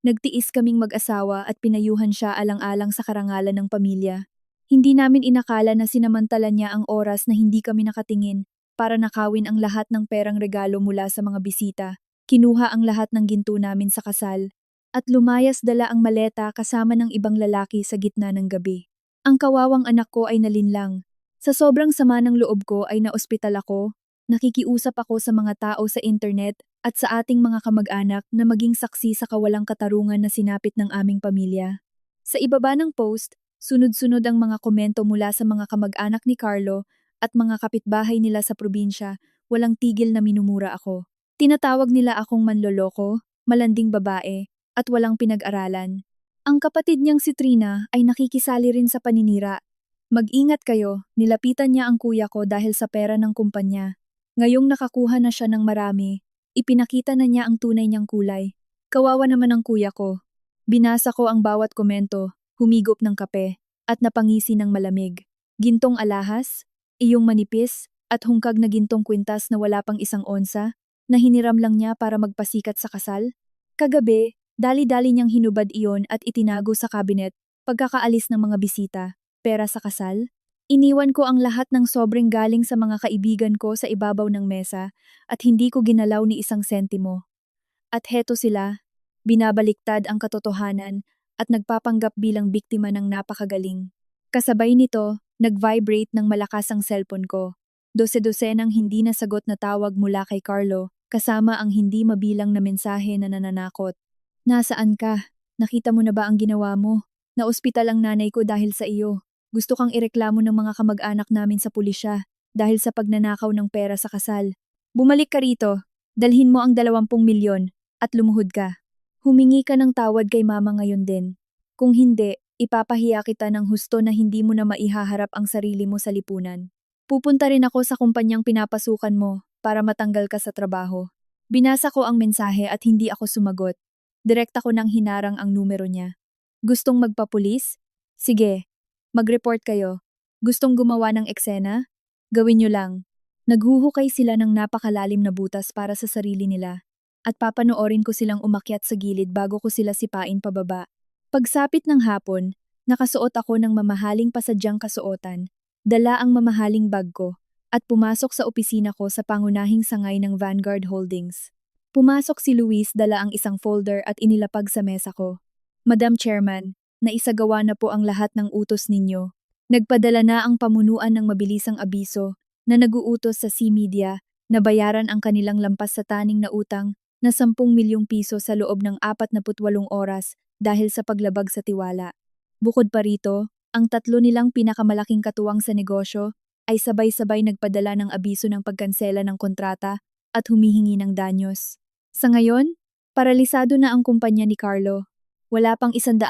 Nagtiis kaming mag-asawa at pinayuhan siya alang-alang sa karangalan ng pamilya. Hindi namin inakala na sinamantala niya ang oras na hindi kami nakatingin para nakawin ang lahat ng perang regalo mula sa mga bisita. Kinuha ang lahat ng ginto namin sa kasal at lumayas dala ang maleta kasama ng ibang lalaki sa gitna ng gabi. Ang kawawang anak ko ay nalinlang. Sa sobrang sama ng loob ko ay naospital ako, nakikiusap ako sa mga tao sa internet at sa ating mga kamag-anak na maging saksi sa kawalang katarungan na sinapit ng aming pamilya. Sa ibaba ng post, sunod-sunod ang mga komento mula sa mga kamag-anak ni Carlo at mga kapitbahay nila sa probinsya, walang tigil na minumura ako. Tinatawag nila akong manloloko, malanding babae, at walang pinag-aralan. Ang kapatid niyang si Trina ay nakikisali rin sa paninira. Mag-ingat kayo, nilapitan niya ang kuya ko dahil sa pera ng kumpanya. Ngayong nakakuha na siya ng marami, ipinakita na niya ang tunay niyang kulay. Kawawa naman ang kuya ko. Binasa ko ang bawat komento, humigop ng kape, at napangisi ng malamig. Gintong alahas, iyong manipis, at hungkag na gintong kwintas na wala pang 1 onsa, na hiniram lang niya para magpasikat sa kasal. Kagabi, dali-dali niyang hinubad iyon at itinago sa kabinet pagkakaalis ng mga bisita. Pera sa kasal? Iniwan ko ang lahat ng sobrang galing sa mga kaibigan ko sa ibabaw ng mesa at hindi ko ginalaw ni 1 sentimo. At heto sila, binabaliktad ang katotohanan at nagpapanggap bilang biktima ng napakagaling. Kasabay nito, nag-vibrate ng malakas ang cellphone ko. Dose-dosenang hindi nasagot na tawag mula kay Carlo, kasama ang hindi mabilang na mensahe na nananakot. Nasaan ka? Nakita mo na ba ang ginawa mo? Naospital ang nanay ko dahil sa iyo. Gusto kang ireklamo ng mga kamag-anak namin sa pulisya dahil sa pagnanakaw ng pera sa kasal. Bumalik ka rito, dalhin mo ang 20 milyon at lumuhod ka. Humingi ka ng tawad kay mama ngayon din. Kung hindi, ipapahiya kita ng husto na hindi mo na maihaharap ang sarili mo sa lipunan. Pupunta rin ako sa kumpanyang pinapasukan mo para matanggal ka sa trabaho. Binasa ko ang mensahe at hindi ako sumagot. Direkta ko nang hinarang ang numero niya. Gustong magpapulis? Sige, mag-report kayo. Gustong gumawa ng eksena? Gawin niyo lang. Naghuhukay sila ng napakalalim na butas para sa sarili nila. At papanoorin ko silang umakyat sa gilid bago ko sila sipain pababa. Pagsapit ng hapon, nakasuot ako ng mamahaling pasadyang kasuotan, dala ang mamahaling bag ko, at pumasok sa opisina ko sa pangunahing sangay ng Vanguard Holdings. Pumasok si Luis dala ang isang folder at inilapag sa mesa ko. Madam Chairman, naisagawa na po ang lahat ng utos ninyo. Nagpadala na ang pamunuan ng mabilisang abiso na naguutos sa C-Media na bayaran ang kanilang lampas sa taning na utang na 10 milyong piso sa loob ng 48 oras dahil sa paglabag sa tiwala. Bukod pa rito, ang 3 nilang pinakamalaking katuwang sa negosyo ay sabay-sabay nagpadala ng abiso ng pagkansela ng kontrata at humihingi ng danyos. Sa ngayon, paralisado na ang kumpanya ni Carlo. Wala pang 100,000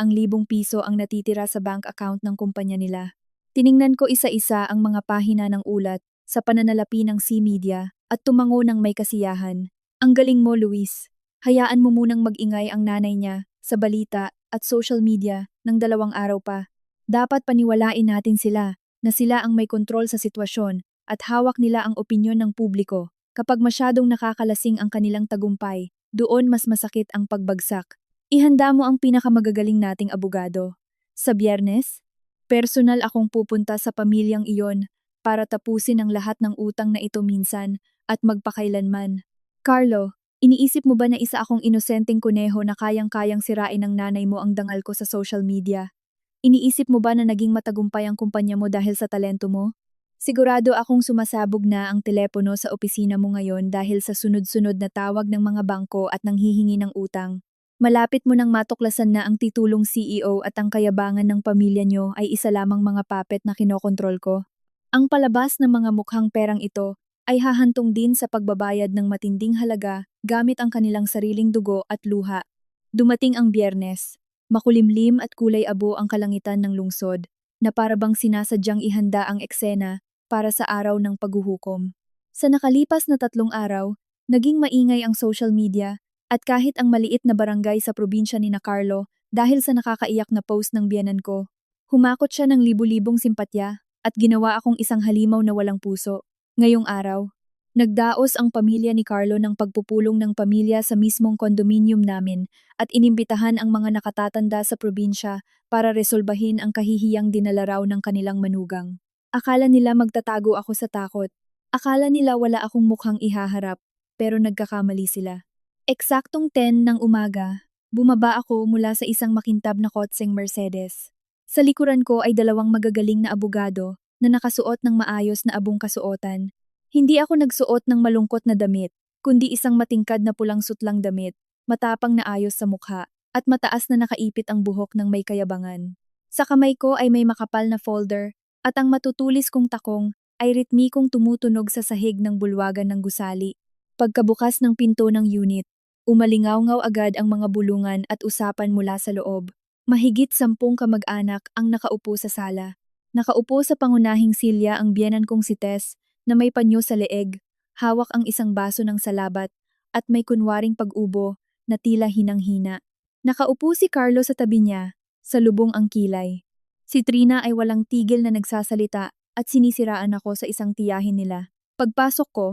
piso ang natitira sa bank account ng kumpanya nila. Tiningnan ko isa-isa ang mga pahina ng ulat sa pananalapi ng C-Media at tumango ng may kasiyahan. Ang galing mo, Luis. Hayaan mo munang mag-ingay ang nanay niya sa balita at social media ng 2 araw pa. Dapat paniwalain natin sila na sila ang may kontrol sa sitwasyon at hawak nila ang opinyon ng publiko. Kapag masyadong nakakalasing ang kanilang tagumpay, doon mas masakit ang pagbagsak. Ihanda mo ang pinakamagagaling nating abogado. Sa Biyernes, personal akong pupunta sa pamilyang iyon para tapusin ang lahat ng utang na ito minsan at magpakailanman. Carlo, iniisip mo ba na isa akong inosenteng kuneho na kayang-kayang sirain ng nanay mo ang dangal ko sa social media? Iniisip mo ba na naging matagumpay ang kumpanya mo dahil sa talento mo? Sigurado akong sumasabog na ang telepono sa opisina mo ngayon dahil sa sunod-sunod na tawag ng mga bangko at nanghihingi ng utang. Malapit mo nang matuklasan na ang titulong CEO at ang kayabangan ng pamilya nyo ay isa lamang mga puppet na kinokontrol ko. Ang palabas ng mga mukhang perang ito ay hahantong din sa pagbabayad ng matinding halaga gamit ang kanilang sariling dugo at luha. Dumating ang Biyernes. Makulimlim at kulay abo ang kalangitan ng lungsod, na parabang sinasadyang ihanda ang eksena para sa araw ng paghuhukom. Sa nakalipas na 3 araw, naging maingay ang social media at kahit ang maliit na barangay sa probinsya ni na Carlo dahil sa nakakaiyak na post ng biyenan ko, humakot siya ng libu-libong simpatya at ginawa akong isang halimaw na walang puso. Ngayong araw, nagdaos ang pamilya ni Carlo ng pagpupulong ng pamilya sa mismong kondominium namin at inimbitahan ang mga nakatatanda sa probinsya para resolbahin ang kahihiyang dinala raw ng kanilang manugang. Akala nila magtatago ako sa takot. Akala nila wala akong mukhang ihaharap, pero nagkakamali sila. Eksaktong 10 ng umaga, bumaba ako mula sa isang makintab na kotseng Mercedes. Sa likuran ko ay 2 magagaling na abogado na nakasuot ng maayos na abong kasuotan. Hindi ako nagsuot ng malungkot na damit, kundi isang matingkad na pulang sutlang damit, matapang na ayos sa mukha, at mataas na nakaipit ang buhok ng may kayabangan. Sa kamay ko ay may makapal na folder, at ang matutulis kong takong ay ritmikong tumutunog sa sahig ng bulwagan ng gusali. Pagkabukas ng pinto ng unit, umalingaw-ngaw agad ang mga bulungan at usapan mula sa loob. Mahigit 10 kamag-anak ang nakaupo sa sala. Nakaupo sa pangunahing silya ang biyenan kong si Tess, na may panyo sa leeg, hawak ang isang baso ng salabat, at may kunwaring pag-ubo na tila hinang-hina. Nakaupo si Carlo sa tabi niya, sa lubong ang kilay. Si Trina ay walang tigil na nagsasalita at sinisiraan ako sa isang tiyahin nila. Pagpasok ko,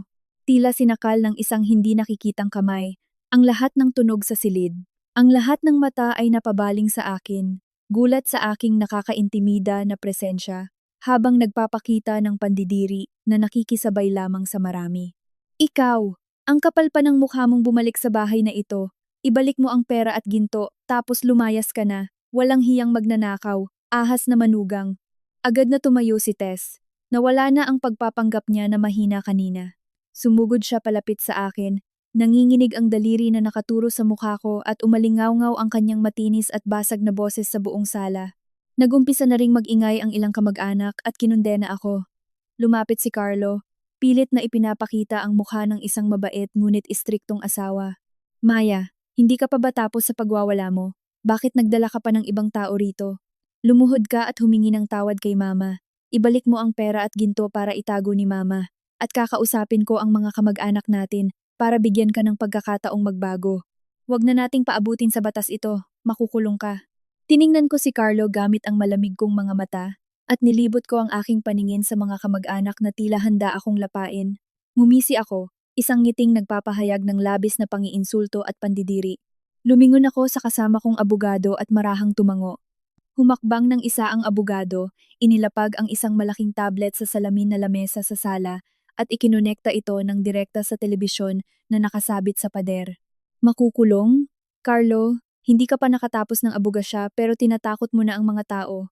tila sinakal ng isang hindi nakikitang kamay, ang lahat ng tunog sa silid. Ang lahat ng mata ay napabaling sa akin, gulat sa aking nakakaintimida na presensya, habang nagpapakita ng pandidiri na nakikisabay lamang sa marami. Ikaw, ang kapal pa ng mukha mong bumalik sa bahay na ito, ibalik mo ang pera at ginto, tapos lumayas ka na, walang hiyang magnanakaw, ahas na manugang. Agad na tumayo si Tess, nawala na ang pagpapanggap niya na mahina kanina. Sumugod siya palapit sa akin, nanginginig ang daliri na nakaturo sa mukha ko at umalingaw-ngaw ang kanyang matinis at basag na boses sa buong sala. Nagumpisa na ring mag-ingay ang ilang kamag-anak at kinundena ako. Lumapit si Carlo, pilit na ipinapakita ang mukha ng isang mabait ngunit istriktong asawa. Maya, hindi ka pa ba tapos sa pagwawala mo? Bakit nagdala ka pa ng ibang tao rito? Lumuhod ka at humingi ng tawad kay mama. Ibalik mo ang pera at ginto para itago ni mama. At kakausapin ko ang mga kamag-anak natin para bigyan ka ng pagkakataong magbago. Huwag na nating paabutin sa batas ito, makukulong ka. Tiningnan ko si Carlo gamit ang malamig kong mga mata at nilibot ko ang aking paningin sa mga kamag-anak na tila handa akong lapain. Ngumisi ako, isang ngiting nagpapahayag ng labis na pangiinsulto at pandidiri. Lumingon ako sa kasama kong abogado at marahang tumango. Humakbang ng isa ang abogado, inilapag ang isang malaking tablet sa salamin na lamesa sa sala at ikinonekta ito ng direkta sa telebisyon na nakasabit sa pader. Makukulong? Carlo, hindi ka pa nakatapos ng abogasya pero tinatakot mo na ang mga tao.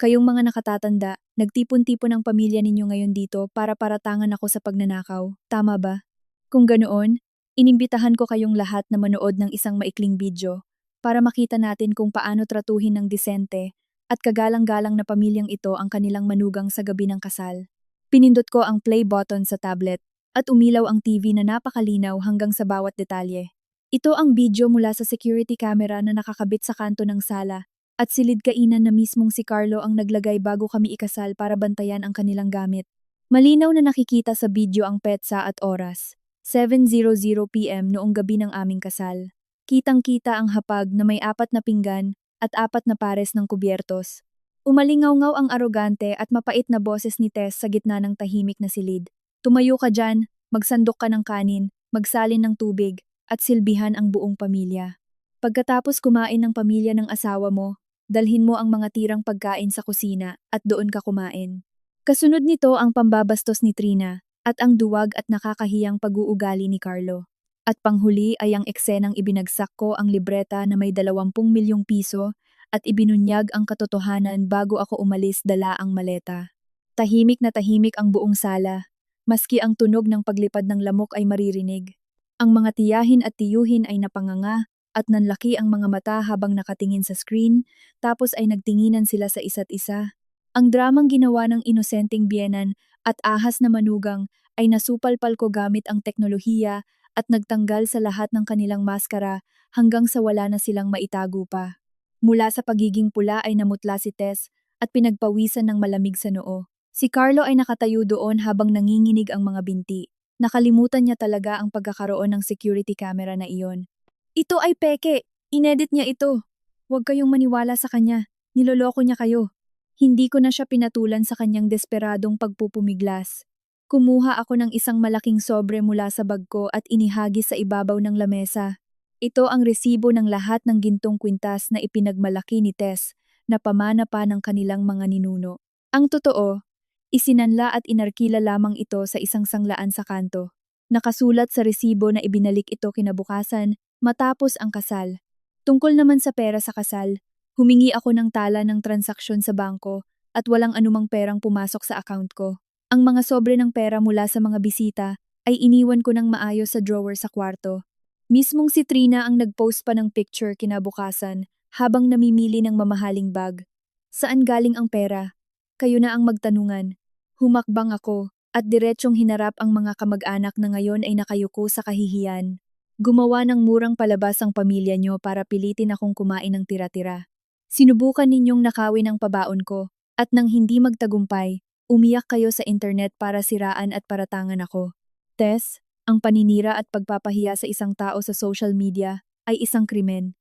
Kayong mga nakatatanda, nagtipon-tipon ang pamilya ninyo ngayon dito para paratangan ako sa pagnanakaw. Tama ba? Kung ganoon, inimbitahan ko kayong lahat na manood ng isang maikling video para makita natin kung paano tratuhin ng disente at kagalang-galang na pamilyang ito ang kanilang manugang sa gabi ng kasal. Pinindot ko ang play button sa tablet at umilaw ang TV na napakalinaw hanggang sa bawat detalye. Ito ang video mula sa security camera na nakakabit sa kanto ng sala at silid kainan na mismong si Carlo ang naglagay bago kami ikasal para bantayan ang kanilang gamit. Malinaw na nakikita sa video ang petsa at oras. 7:00 PM noong gabi ng aming kasal. Kitang-kita ang hapag na may 4 na pinggan at 4 na pares ng kubyertos. Umalingaw-ngaw ang arogante at mapait na boses ni Tess sa gitna ng tahimik na silid. Tumayo ka dyan, magsandok ka ng kanin, magsalin ng tubig, at silbihan ang buong pamilya. Pagkatapos kumain ng pamilya ng asawa mo, dalhin mo ang mga tirang pagkain sa kusina at doon ka kumain. Kasunod nito ang pambabastos ni Trina at ang duwag at nakakahiyang pag-uugali ni Carlo. At panghuli ay ang eksenang ibinagsak ko ang libreta na may 20 milyong piso at ibinunyag ang katotohanan bago ako umalis dala ang maleta. Tahimik na tahimik ang buong sala, maski ang tunog ng paglipad ng lamok ay maririnig. Ang mga tiyahin at tiyuhin ay napanganga at nanlaki ang mga mata habang nakatingin sa screen, tapos ay nagtinginan sila sa isa't isa. Ang dramang ginawa ng inosenteng biyenan at ahas na manugang ay nasupalpal ko gamit ang teknolohiya at nagtanggal sa lahat ng kanilang maskara hanggang sa wala na silang maitago pa. Mula sa pagiging pula ay namutla si Tess at pinagpawisan ng malamig sa noo. Si Carlo ay nakatayo doon habang nanginginig ang mga binti. Nakalimutan niya talaga ang pagkakaroon ng security camera na iyon. Ito ay peke! Inedit niya ito! Huwag kayong maniwala sa kanya. Niloloko niya kayo. Hindi ko na siya pinatulan sa kanyang desperadong pagpupumiglas. Kumuha ako ng isang malaking sobre mula sa bag ko at inihagis sa ibabaw ng lamesa. Ito ang resibo ng lahat ng gintong kwintas na ipinagmalaki ni Tess na pamana pa ng kanilang mga ninuno. Ang totoo, isinanla at inarkila lamang ito sa isang sanglaan sa kanto. Nakasulat sa resibo na ibinalik ito kinabukasan matapos ang kasal. Tungkol naman sa pera sa kasal, humingi ako ng tala ng transaksyon sa bangko at walang anumang perang pumasok sa account ko. Ang mga sobre ng pera mula sa mga bisita ay iniwan ko ng maayos sa drawer sa kwarto. Mismong si Trina ang nag-post pa ng picture kinabukasan habang namimili ng mamahaling bag. Saan galing ang pera? Kayo na ang magtanungan. Humakbang ako at diretsyong hinarap ang mga kamag-anak na ngayon ay nakayuko sa kahihiyan. Gumawa ng murang palabas ang pamilya nyo para pilitin akong kumain ng tira-tira. Sinubukan ninyong nakawin ang pabaon ko at nang hindi magtagumpay, umiyak kayo sa internet para siraan at paratangan ako. Tess, ang paninira at pagpapahiya sa isang tao sa social media ay isang krimen.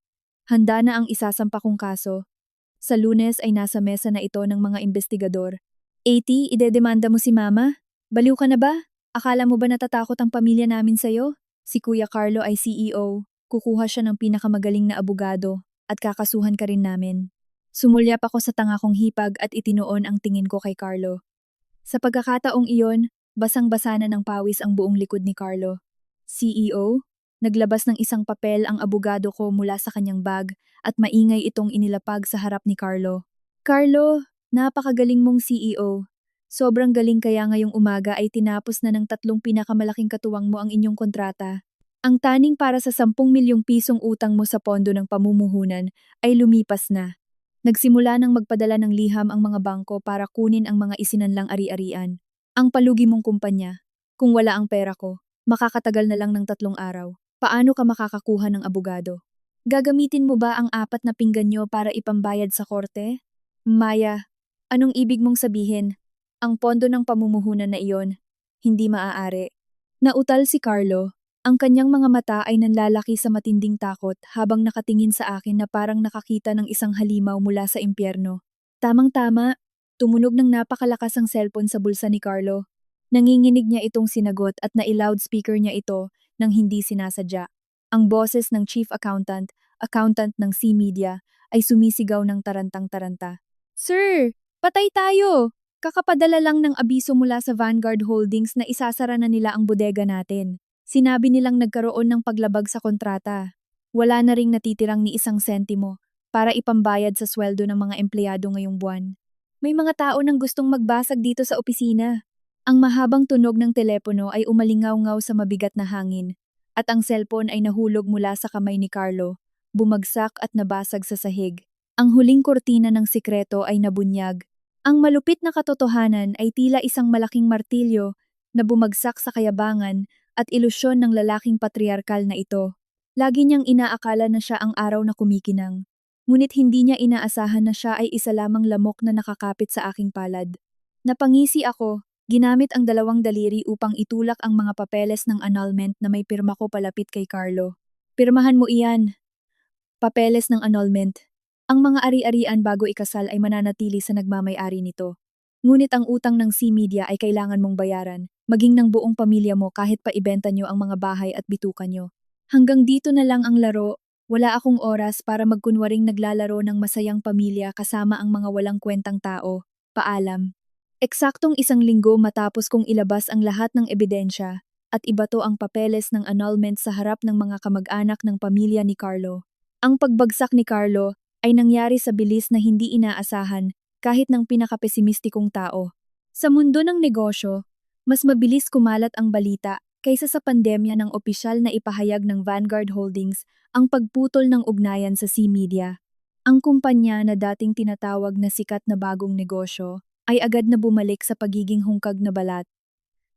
Handa na ang isasampa kong kaso. Sa Lunes ay nasa mesa na ito ng mga investigador. 80, idedemanda mo si Mama? Baliw ka na ba? Akala mo ba natatakot ang pamilya namin sa'yo? Si Kuya Carlo ay CEO, kukuha siya ng pinakamagaling na abogado at kakasuhan ka rin namin. Sumulyap ako sa tanga kong hipag at itinuon ang tingin ko kay Carlo. Sa pagkakataong iyon, basang-basa na ng pawis ang buong likod ni Carlo. CEO? Naglabas ng isang papel ang abogado ko mula sa kanyang bag at maingay itong inilapag sa harap ni Carlo. Carlo, napakagaling mong CEO. Sobrang galing kaya ngayong umaga ay tinapos na ng 3 pinakamalaking katuwang mo ang inyong kontrata. Ang taning para sa 10 milyong pisong utang mo sa pondo ng pamumuhunan ay lumipas na. Nagsimula nang magpadala ng liham ang mga bangko para kunin ang mga isinanlang ari-arian. Ang palugi mong kumpanya. Kung wala ang pera ko, makakatagal na lang ng 3 araw. Paano ka makakakuha ng abogado? Gagamitin mo ba ang 4 na pinggan nyo para ipambayad sa korte? Maya, anong ibig mong sabihin? Ang pondo ng pamumuhunan na iyon, hindi maaari. Nautal si Carlo, ang kanyang mga mata ay nanlalaki sa matinding takot habang nakatingin sa akin na parang nakakita ng isang halimaw mula sa impyerno. Tamang-tama, tumunog ng napakalakas ang cellphone sa bulsa ni Carlo. Nanginginig niya itong sinagot at nai-loudspeaker niya ito nang hindi sinasadya. Ang boses ng chief accountant ng C-Media, ay sumisigaw ng tarantang-taranta. Sir, patay tayo! Kakapadala lang ng abiso mula sa Vanguard Holdings na isasara na nila ang bodega natin. Sinabi nilang nagkaroon ng paglabag sa kontrata. Wala na ring natitirang ni isang sentimo para ipambayad sa sweldo ng mga empleyado ngayong buwan. May mga tao nang gustong magbasag dito sa opisina. Ang mahabang tunog ng telepono ay umalingaw-ngaw sa mabigat na hangin at ang cellphone ay nahulog mula sa kamay ni Carlo, bumagsak at nabasag sa sahig. Ang huling kortina ng sikreto ay nabunyag. Ang malupit na katotohanan ay tila isang malaking martilyo na bumagsak sa kayabangan at ilusyon ng lalaking patriarkal na ito. Lagi niyang inaakala na siya ang araw na kumikinang. Ngunit hindi niya inaasahan na siya ay isa lamang lamok na nakakapit sa aking palad. Napangisi ako, ginamit ang 2 daliri upang itulak ang mga papeles ng annulment na may pirma ko palapit kay Carlo. Pirmahan mo iyan. Papeles ng annulment. Ang mga ari-arian bago ikasal ay mananatili sa nagmamay-ari nito. Ngunit ang utang ng C-Media ay kailangan mong bayaran, maging ng buong pamilya mo kahit pa ibenta nyo ang mga bahay at bituka nyo. Hanggang dito na lang ang laro, wala akong oras para magkunwaring naglalaro ng masayang pamilya kasama ang mga walang kwentang tao. Paalam. Eksaktong 1 linggo matapos kong ilabas ang lahat ng ebidensya at ibato ang papeles ng annulment sa harap ng mga kamag-anak ng pamilya ni Carlo. Ang pagbagsak ni Carlo ay nangyari sa bilis na hindi inaasahan kahit ng pinakapesimistikong tao. Sa mundo ng negosyo, mas mabilis kumalat ang balita kaysa sa pandemya ng opisyal na ipahayag ng Vanguard Holdings ang pagputol ng ugnayan sa C-Media. Ang kumpanya na dating tinatawag na sikat na bagong negosyo ay agad na bumalik sa pagiging hungkag na balat.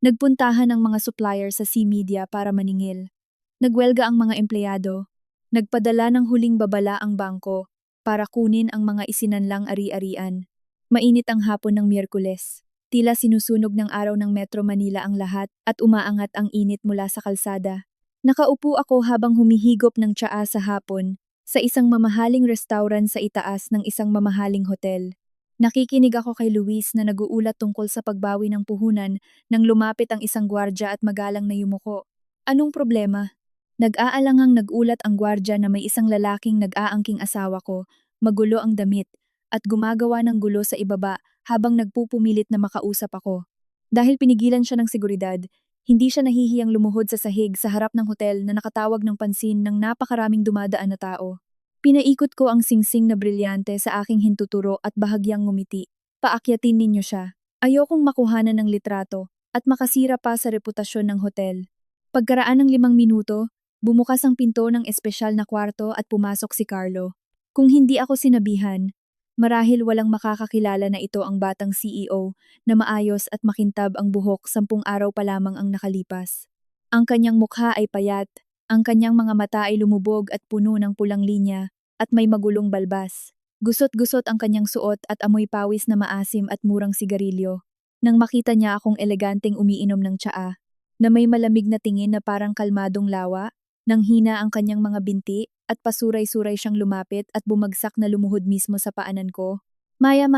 Nagpuntahan ang mga supplier sa C-Media para maningil. Nagwelga ang mga empleyado. Nagpadala ng huling babala ang bangko para kunin ang mga isinanlang ari-arian. Mainit ang hapon ng Miyerkules. Tila sinusunog ng araw ng Metro Manila ang lahat at umaangat ang init mula sa kalsada. Nakaupo ako habang humihigop ng tsaa sa hapon sa isang mamahaling restaurant sa itaas ng isang mamahaling hotel. Nakikinig ako kay Luis na naguulat tungkol sa pagbawi ng puhunan nang lumapit ang isang gwardya at magalang na yumuko. Anong problema? Nag-aalangang nagulat ang gwardya na may isang lalaking nag-aangking asawa ko, magulo ang damit, at gumagawa ng gulo sa ibaba habang nagpupumilit na makausap ako. Dahil pinigilan siya ng seguridad, hindi siya nahihiyang lumuhod sa sahig sa harap ng hotel na nakatawag ng pansin ng napakaraming dumadaan na tao. Pinaikot ko ang singsing na brilyante sa aking hintuturo at bahagyang ngumiti. Paakyatin ninyo siya. Ayokong makuhanan ng litrato at makasira pa sa reputasyon ng hotel. Pagkaraan ng 5 minuto, bumukas ang pinto ng espesyal na kwarto at pumasok si Carlo. Kung hindi ako sinabihan, marahil walang makakakilala na ito ang batang CEO na maayos at makintab ang buhok 10 araw pa lamang ang nakalipas. Ang kanyang mukha ay payat, ang kanyang mga mata ay lumubog at puno ng pulang linya at may magulong balbas. Gusot-gusot ang kanyang suot at amoy pawis na maasim at murang sigarilyo. Nang makita niya akong eleganteng umiinom ng tsaa, na may malamig na tingin na parang kalmadong lawa, nang hina ang kanyang mga binti at pasuray-suray siyang lumapit at bumagsak na lumuhod mismo sa paanan ko. Maya,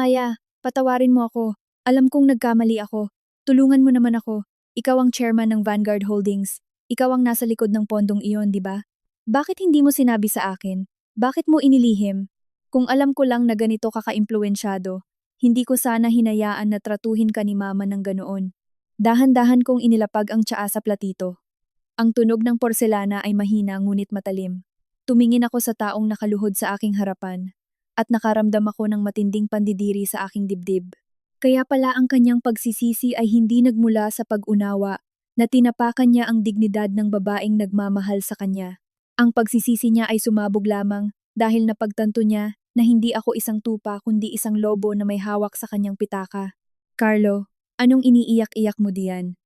patawarin mo ako. Alam kong nagkamali ako. Tulungan mo naman ako. Ikaw ang chairman ng Vanguard Holdings. Ikaw ang nasa likod ng pondong iyon, di ba? Bakit hindi mo sinabi sa akin? Bakit mo inilihim? Kung alam ko lang na ganito kaka-impluwensyado, hindi ko sana hinayaan na tratuhin ka ni mama ng ganoon. Dahan-dahan kong inilapag ang tsaa sa platito. Ang tunog ng porselana ay mahina ngunit matalim. Tumingin ako sa taong nakaluhod sa aking harapan at nakaramdam ako ng matinding pandidiri sa aking dibdib. Kaya pala ang kanyang pagsisisi ay hindi nagmula sa pag-unawa na tinapakan niya ang dignidad ng babaeng nagmamahal sa kanya. Ang pagsisisi niya ay sumabog lamang dahil napagtanto niya na hindi ako isang tupa kundi isang lobo na may hawak sa kanyang pitaka. Carlo, anong iniiyak-iyak mo diyan?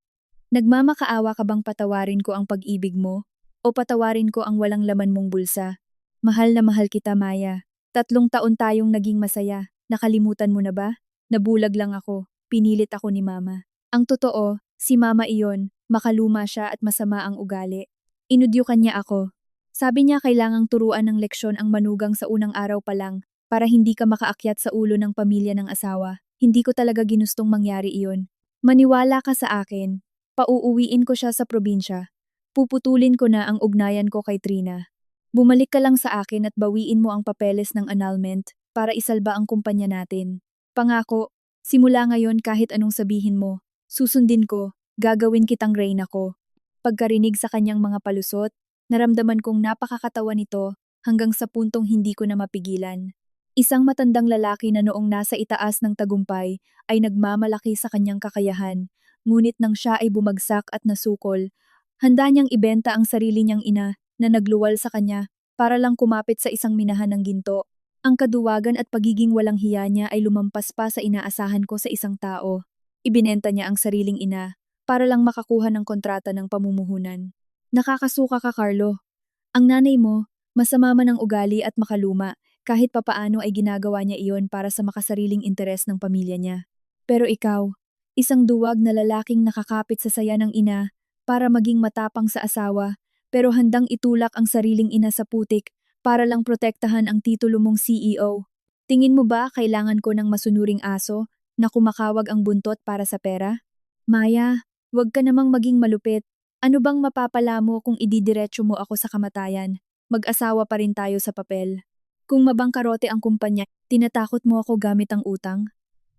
Nagmamakaawa ka bang patawarin ko ang pag-ibig mo? O patawarin ko ang walang laman mong bulsa? Mahal na mahal kita, Maya. 3 taon tayong naging masaya. Nakalimutan mo na ba? Nabulag lang ako. Pinilit ako ni Mama. Ang totoo, si Mama iyon, makaluma siya at masama ang ugali. Inudyukan niya ako. Sabi niya kailangang turuan ng leksyon ang manugang sa unang araw pa lang para hindi ka makaakyat sa ulo ng pamilya ng asawa. Hindi ko talaga ginustong mangyari iyon. Maniwala ka sa akin. Pauuwiin ko siya sa probinsya. Puputulin ko na ang ugnayan ko kay Trina. Bumalik ka lang sa akin at bawiin mo ang papeles ng annulment para isalba ang kumpanya natin. Pangako, simula ngayon kahit anong sabihin mo, susundin ko, gagawin kitang reyna ko. Pagkarinig sa kanyang mga palusot, naramdaman kong napakakatawan nito hanggang sa puntong hindi ko na mapigilan. Isang matandang lalaki na noong nasa itaas ng tagumpay ay nagmamalaki sa kanyang kakayahan. Ngunit nang siya ay bumagsak at nasukol, handa niyang ibenta ang sarili niyang ina na nagluwal sa kanya para lang kumapit sa isang minahan ng ginto. Ang kaduwagan at pagiging walang hiya niya ay lumampas pa sa inaasahan ko sa isang tao. Ibinenta niya ang sariling ina para lang makakuha ng kontrata ng pamumuhunan. Nakakasuka ka, Carlo. Ang nanay mo, masama man ang ugali at makaluma, kahit papaano ay ginagawa niya iyon para sa makasariling interes ng pamilya niya. Pero ikaw, isang duwag na lalaking nakakapit sa saya ng ina para maging matapang sa asawa, pero handang itulak ang sariling ina sa putik para lang protektahan ang titulo mong CEO. Tingin mo ba kailangan ko ng masunuring aso na kumakawag ang buntot para sa pera? Maya, wag ka namang maging malupit. Ano bang mapapala mo kung ididiretso mo ako sa kamatayan? Mag-asawa pa rin tayo sa papel. Kung mabangkarote ang kumpanya, tinatakot mo ako gamit ang utang?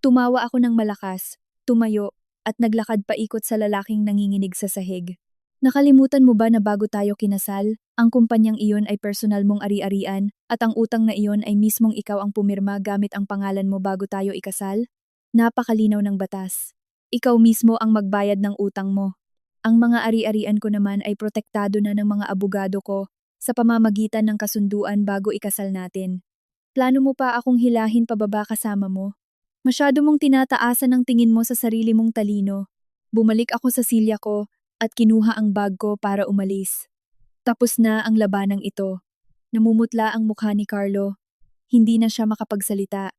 Tumawa ako ng malakas, tumayo, at naglakad paikot sa lalaking nanginginig sa sahig. Nakalimutan mo ba na bago tayo kinasal, Ang kumpanyang iyon ay personal mong ari-arian at ang utang na iyon ay mismong ikaw ang pumirma gamit ang pangalan mo bago tayo ikasal? Napakalinaw ng batas. Ikaw mismo ang magbayad ng utang mo. Ang mga ari-arian ko naman ay protektado na ng mga abogado ko sa pamamagitan ng kasunduan bago ikasal natin. Plano mo pa akong hilahin pababa kasama mo? Masyado mong tinataasan ang tingin mo sa sarili mong talino. Bumalik ako sa silya ko at kinuha ang bag ko para umalis. Tapos na ang labanang ito. Namumutla ang mukha ni Carlo. Hindi na siya makapagsalita.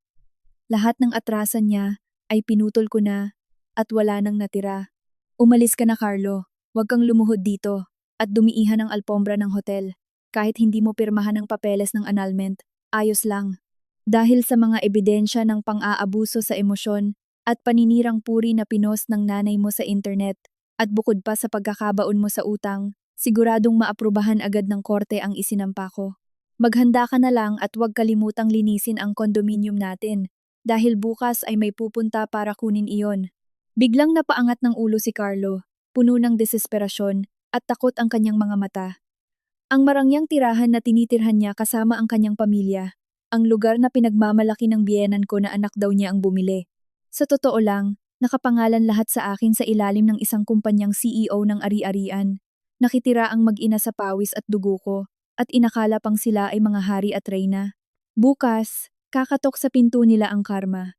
Lahat ng atrasan niya ay pinutol ko na at wala nang natira. Umalis ka na, Carlo. Huwag kang lumuhod dito at dumiihan ang alpombra ng hotel. Kahit hindi mo pirmahan ang papeles ng annulment, ayos lang. Dahil sa mga ebidensya ng pang-aabuso sa emosyon at paninirang puri na pinost ng nanay mo sa internet at bukod pa sa pagkakabaon mo sa utang, siguradong maaprubahan agad ng korte ang isinampa ko. Maghanda ka na lang at huwag kalimutang linisin ang kondominium natin dahil bukas ay may pupunta para kunin iyon. Biglang napaangat ng ulo si Carlo, puno ng desesperasyon at takot ang kanyang mga mata. Ang marangyang tirahan na tinitirhan niya kasama ang kanyang pamilya, ang lugar na pinagmamalaki ng biyenan ko na anak daw niya ang bumili. Sa totoo lang, nakapangalan lahat sa akin sa ilalim ng isang kumpanyang CEO ng ari-arian. Nakitira ang mag-ina sa pawis at dugo ko, at inakala pang sila ay mga hari at reyna. Bukas, kakatok sa pinto nila ang karma.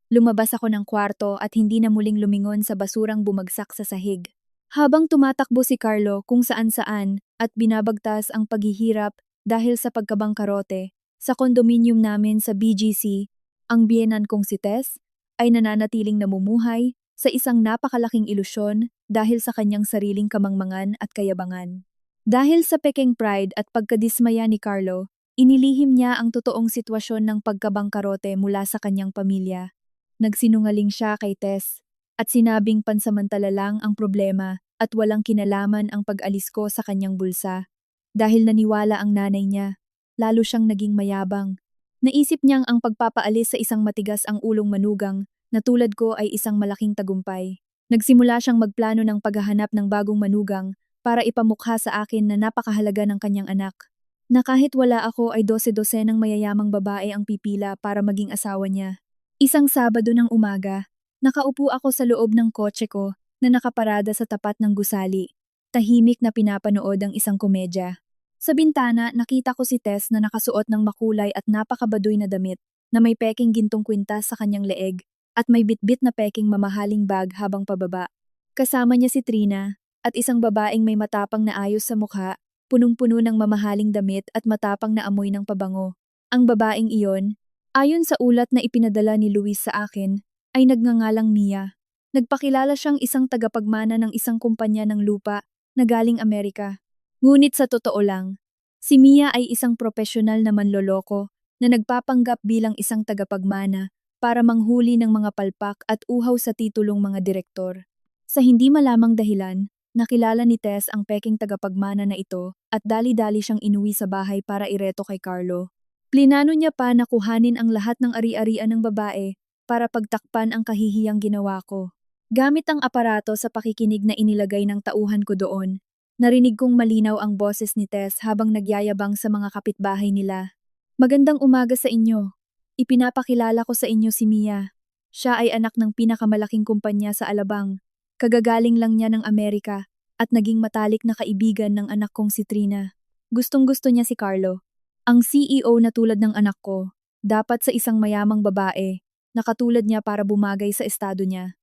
Lumabas ako ng kwarto at hindi na muling lumingon sa basurang bumagsak sa sahig. Habang tumatakbo si Carlo kung saan-saan at binabagtas ang paghihirap dahil sa pagkabangkarote, sa kondominium namin sa BGC, ang biyenan kong si Tess ay nananatiling namumuhay sa isang napakalaking ilusyon dahil sa kanyang sariling kamangmangan at kayabangan. Dahil sa peking pride at pagkadismaya ni Carlo, inilihim niya ang totoong sitwasyon ng pagkabangkarote mula sa kanyang pamilya. Nagsinungaling siya kay Tess at sinabing pansamantala lang ang problema at walang kinalaman ang pag-alis ko sa kanyang bulsa. Dahil naniwala ang nanay niya, lalo siyang naging mayabang. Naisip niyang ang pagpapaalis sa isang matigas ang ulong manugang na tulad ko ay isang malaking tagumpay. Nagsimula siyang magplano ng paghahanap ng bagong manugang para ipamukha sa akin na napakahalaga ng kanyang anak. Na kahit wala ako ay 12 ng mayayamang babae ang pipila para maging asawa niya. Isang Sabado ng umaga, nakaupo ako sa loob ng kotse ko na nakaparada sa tapat ng gusali. Tahimik na pinapanood ang isang komedya. Sa bintana, nakita ko si Tess na nakasuot ng makulay at napakabaduy na damit na may peking gintong kwintas sa kanyang leeg at may bitbit na peking mamahaling bag habang pababa. Kasama niya si Trina at isang babaeng may matapang na ayos sa mukha, punong-puno ng mamahaling damit at matapang na amoy ng pabango. Ang babaeng iyon, ayon sa ulat na ipinadala ni Luis sa akin, ay nagngangalang Mia. Nagpakilala siyang isang tagapagmana ng isang kumpanya ng lupa na galing Amerika. Ngunit sa totoo lang, si Mia ay isang profesional na manloloko na nagpapanggap bilang isang tagapagmana para manghuli ng mga palpak at uhaw sa titulong mga direktor. Sa hindi malamang dahilan, nakilala ni Tess ang peking tagapagmana na ito at dali-dali siyang inuwi sa bahay para ireto kay Carlo. Plinano niya pa na kuhanin ang lahat ng ari-arian ng babae para pagtakpan ang kahihiyang ginawa ko. Gamit ang aparato sa pakikinig na inilagay ng tauhan ko doon, narinig kong malinaw ang boses ni Tess habang nagyayabang sa mga kapitbahay nila. Magandang umaga sa inyo. Ipinapakilala ko sa inyo si Mia. Siya ay anak ng pinakamalaking kumpanya sa Alabang. Kagagaling lang niya ng Amerika at naging matalik na kaibigan ng anak kong si Trina. Gustong-gusto niya si Carlo. Ang CEO na tulad ng anak ko, dapat sa isang mayamang babae na katulad niya para bumagay sa estado niya.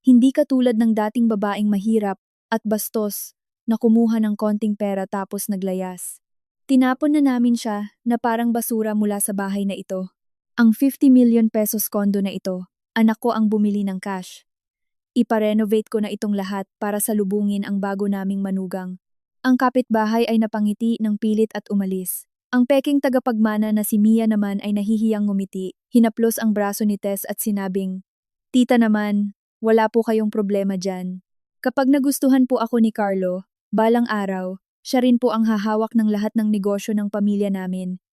Hindi katulad ng dating babaeng mahirap at bastos na kumuha ng konting pera tapos naglayas. Tinapon na namin siya na parang basura mula sa bahay na ito. Ang 50 million pesos kondo na ito, anak ko ang bumili ng cash. Iparenovate ko na itong lahat para salubungin ang bago naming manugang. Ang kapitbahay ay napangiti ng pilit at umalis. Ang peking tagapagmana na si Mia naman ay nahihiyang ngumiti, hinaplos ang braso ni Tess at sinabing, "Tita naman, wala po kayong problema dyan. Kapag nagustuhan po ako ni Carlo, balang araw, siya rin po ang hahawak ng lahat ng negosyo ng pamilya namin."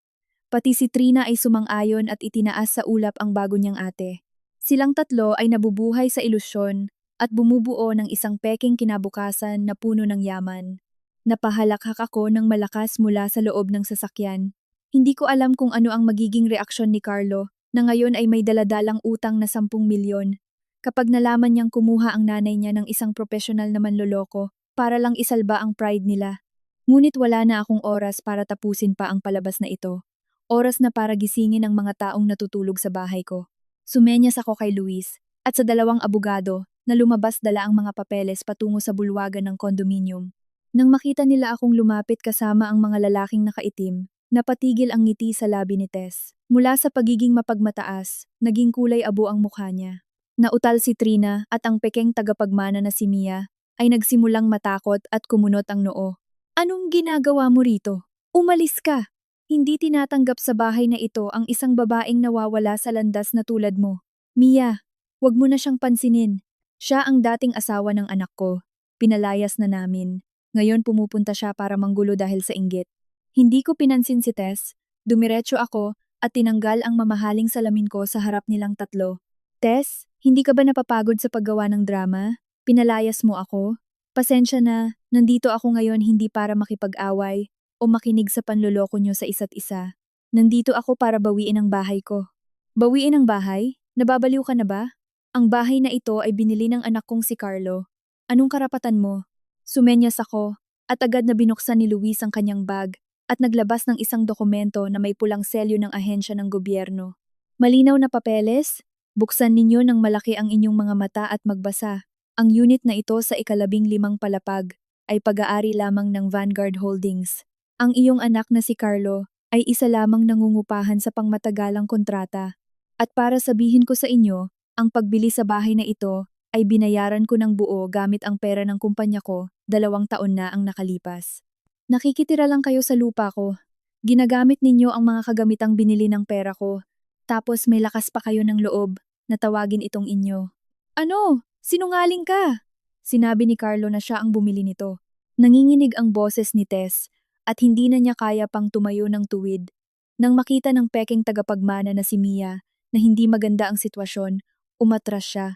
Pati si Trina ay sumang-ayon at itinaas sa ulap ang bago niyang ate. Silang tatlo ay nabubuhay sa ilusyon at bumubuo ng isang peking kinabukasan na puno ng yaman. Napahalakhak ako ng malakas mula sa loob ng sasakyan. Hindi ko alam kung ano ang magiging reaksyon ni Carlo, na ngayon ay may daladalang utang na 10 milyon. Kapag nalaman niyang kumuha ang nanay niya ng isang profesional na manloloko para lang isalba ang pride nila. Ngunit wala na akong oras para tapusin pa ang palabas na ito. Oras na para gisingin ang mga taong natutulog sa bahay ko. Sumenyas ako kay Luis at sa dalawang abogado na lumabas dala ang mga papeles patungo sa bulwagan ng condominium. Nang makita nila akong lumapit kasama ang mga lalaking nakaitim, napatigil ang ngiti sa labi ni Tess. Mula sa pagiging mapagmataas, naging kulay abo ang mukha niya. Nautal si Trina at ang pekeng tagapagmana na si Mia ay nagsimulang matakot at kumunot ang noo. Anong ginagawa mo rito? Umalis ka! Hindi tinatanggap sa bahay na ito ang isang babaeng nawawala sa landas na tulad mo. Mia, wag mo na siyang pansinin. Siya ang dating asawa ng anak ko. Pinalayas na namin. Ngayon pumupunta siya para manggulo dahil sa inggit. Hindi ko pinansin si Tess. Dumiretso ako at tinanggal ang mamahaling salamin ko sa harap nilang tatlo. Tess, hindi ka ba napapagod sa paggawa ng drama? Pinalayas mo ako? Pasensya na, nandito ako ngayon hindi para makipag-away o makinig sa panloloko nyo sa isa't isa. Nandito ako para bawiin ang bahay ko. Bawiin ang bahay? Nababaliw ka na ba? Ang bahay na ito ay binili ng anak kong si Carlo. Anong karapatan mo? Sumenyas ako at agad na binuksan ni Luis ang kanyang bag at naglabas ng isang dokumento na may pulang selyo ng ahensya ng gobyerno. Malinaw na papeles? Buksan ninyo ng malaki ang inyong mga mata at magbasa. Ang unit na ito sa 15 palapag ay pag-aari lamang ng Vanguard Holdings. Ang iyong anak na si Carlo ay isa lamang nangungupahan sa pangmatagalang kontrata. At para sabihin ko sa inyo, ang pagbili sa bahay na ito ay binayaran ko ng buo gamit ang pera ng kumpanya ko, 2 taon na ang nakalipas. Nakikitira lang kayo sa lupa ko. Ginagamit ninyo ang mga kagamitang binili ng pera ko. Tapos may lakas pa kayo ng loob na tawagin itong inyo. Ano? Sinungaling ka! Sinabi ni Carlo na siya ang bumili nito. Nanginginig ang boses ni Tess at hindi na niya kaya pang tumayo ng tuwid. Nang makita ng pekeng tagapagmana na si Mia na hindi maganda ang sitwasyon, umatras siya.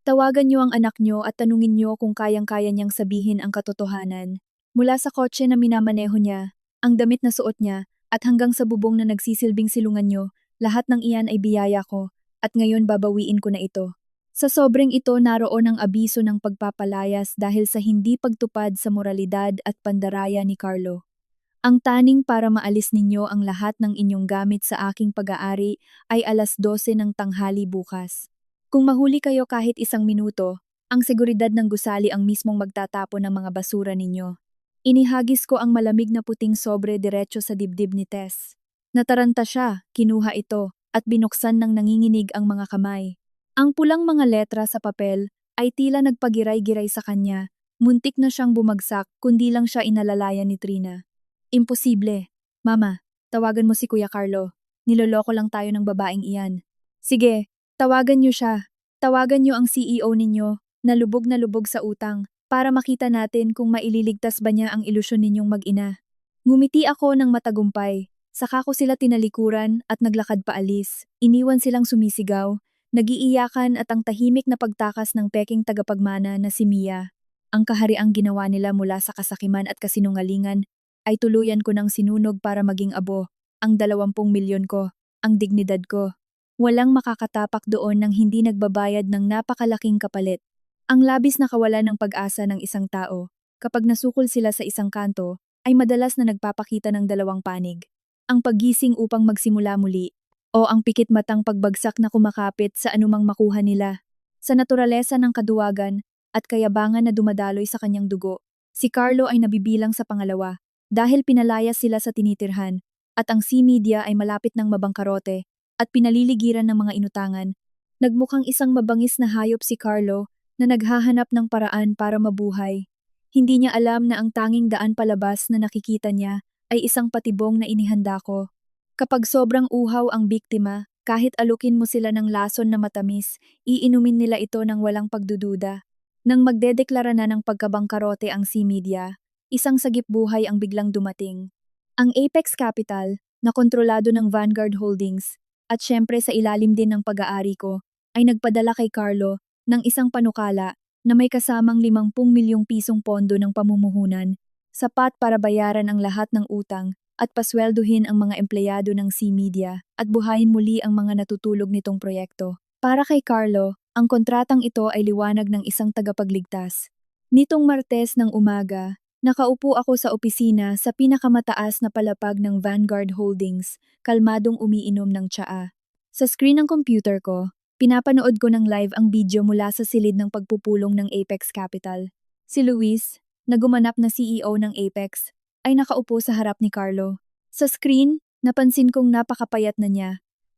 Tawagan niyo ang anak niyo at tanungin niyo kung kayang-kaya niyang sabihin ang katotohanan. Mula sa kotse na minamaneho niya, ang damit na suot niya, at hanggang sa bubong na nagsisilbing silungan niyo, lahat ng iyan ay biyaya ko, at ngayon babawiin ko na ito. Sa sobrang ito naroon ang abiso ng pagpapalayas dahil sa hindi pagtupad sa moralidad at pandaraya ni Carlo. Ang taning para maalis ninyo ang lahat ng inyong gamit sa aking pag-aari ay 12:00 ng tanghali bukas. Kung mahuli kayo kahit 1 minuto, ang seguridad ng gusali ang mismong magtatapon ng mga basura ninyo. Inihagis ko ang malamig na puting sobre diretso sa dibdib ni Tess. Nataranta siya, kinuha ito, at binuksan ng nanginginig ang mga kamay. Ang pulang mga letra sa papel ay tila nagpagiray-giray sa kanya. Muntik na siyang bumagsak kundi lang siya inalalayan ni Trina. Imposible. Mama, tawagan mo si Kuya Carlo. Niloloko lang tayo ng babaeng iyan. Sige, tawagan niyo siya. Tawagan niyo ang CEO ninyo na lubog sa utang para makita natin kung maililigtas ba niya ang ilusyon ninyong mag-ina. Ngumiti ako ng matagumpay. Saka ko sila tinalikuran at naglakad paalis. Iniwan silang sumisigaw, nagiiyakan at ang tahimik na pagtakas ng peking tagapagmana na si Mia. Ang kahariang ginawa nila mula sa kasakiman at kasinungalingan ay tuluyan ko ng sinunog para maging abo, ang 20 milyon ko, ang dignidad ko. Walang makakatapak doon nang hindi nagbabayad ng napakalaking kapalit. Ang labis na kawalan ng pag-asa ng isang tao, kapag nasukol sila sa isang kanto, ay madalas na nagpapakita ng 2 panig. Ang paggising upang magsimula muli, o ang pikit matang pagbagsak na kumakapit sa anumang makuha nila. Sa naturalesa ng kaduwagan at kayabangan na dumadaloy sa kanyang dugo, si Carlo ay nabibilang sa pangalawa dahil pinalayas sila sa tinitirhan at ang C-Media ay malapit ng mabangkarote at pinaliligiran ng mga inutangan. Nagmukhang isang mabangis na hayop si Carlo na naghahanap ng paraan para mabuhay. Hindi niya alam na ang tanging daan palabas na nakikita niya ay isang patibong na inihanda ko. Kapag sobrang uhaw ang biktima, kahit alukin mo sila ng lason na matamis, iinumin nila ito ng walang pagdududa. Nang magdedeklara na ng pagkabangkarote ang C-Media, isang sagip buhay ang biglang dumating. Ang Apex Capital, na kontrolado ng Vanguard Holdings, at syempre sa ilalim din ng pag-aari ko, ay nagpadala kay Carlo ng isang panukala na may kasamang 50 milyong pisong pondo ng pamumuhunan sapat para bayaran ang lahat ng utang at paswelduhin ang mga empleyado ng C-Media at buhayin muli ang mga natutulog nitong proyekto. Para kay Carlo, ang kontratang ito ay liwanag ng isang tagapagligtas. Nitong Martes ng umaga, nakaupo ako sa opisina sa pinakamataas na palapag ng Vanguard Holdings, kalmadong umiinom ng tsaa. Sa screen ng computer ko, pinapanood ko ng live ang video mula sa silid ng pagpupulong ng Apex Capital. Si Luis, na gumanap na CEO ng Apex, ay nakaupo sa harap ni Carlo. Sa screen, napansin kong napakapayat na niya.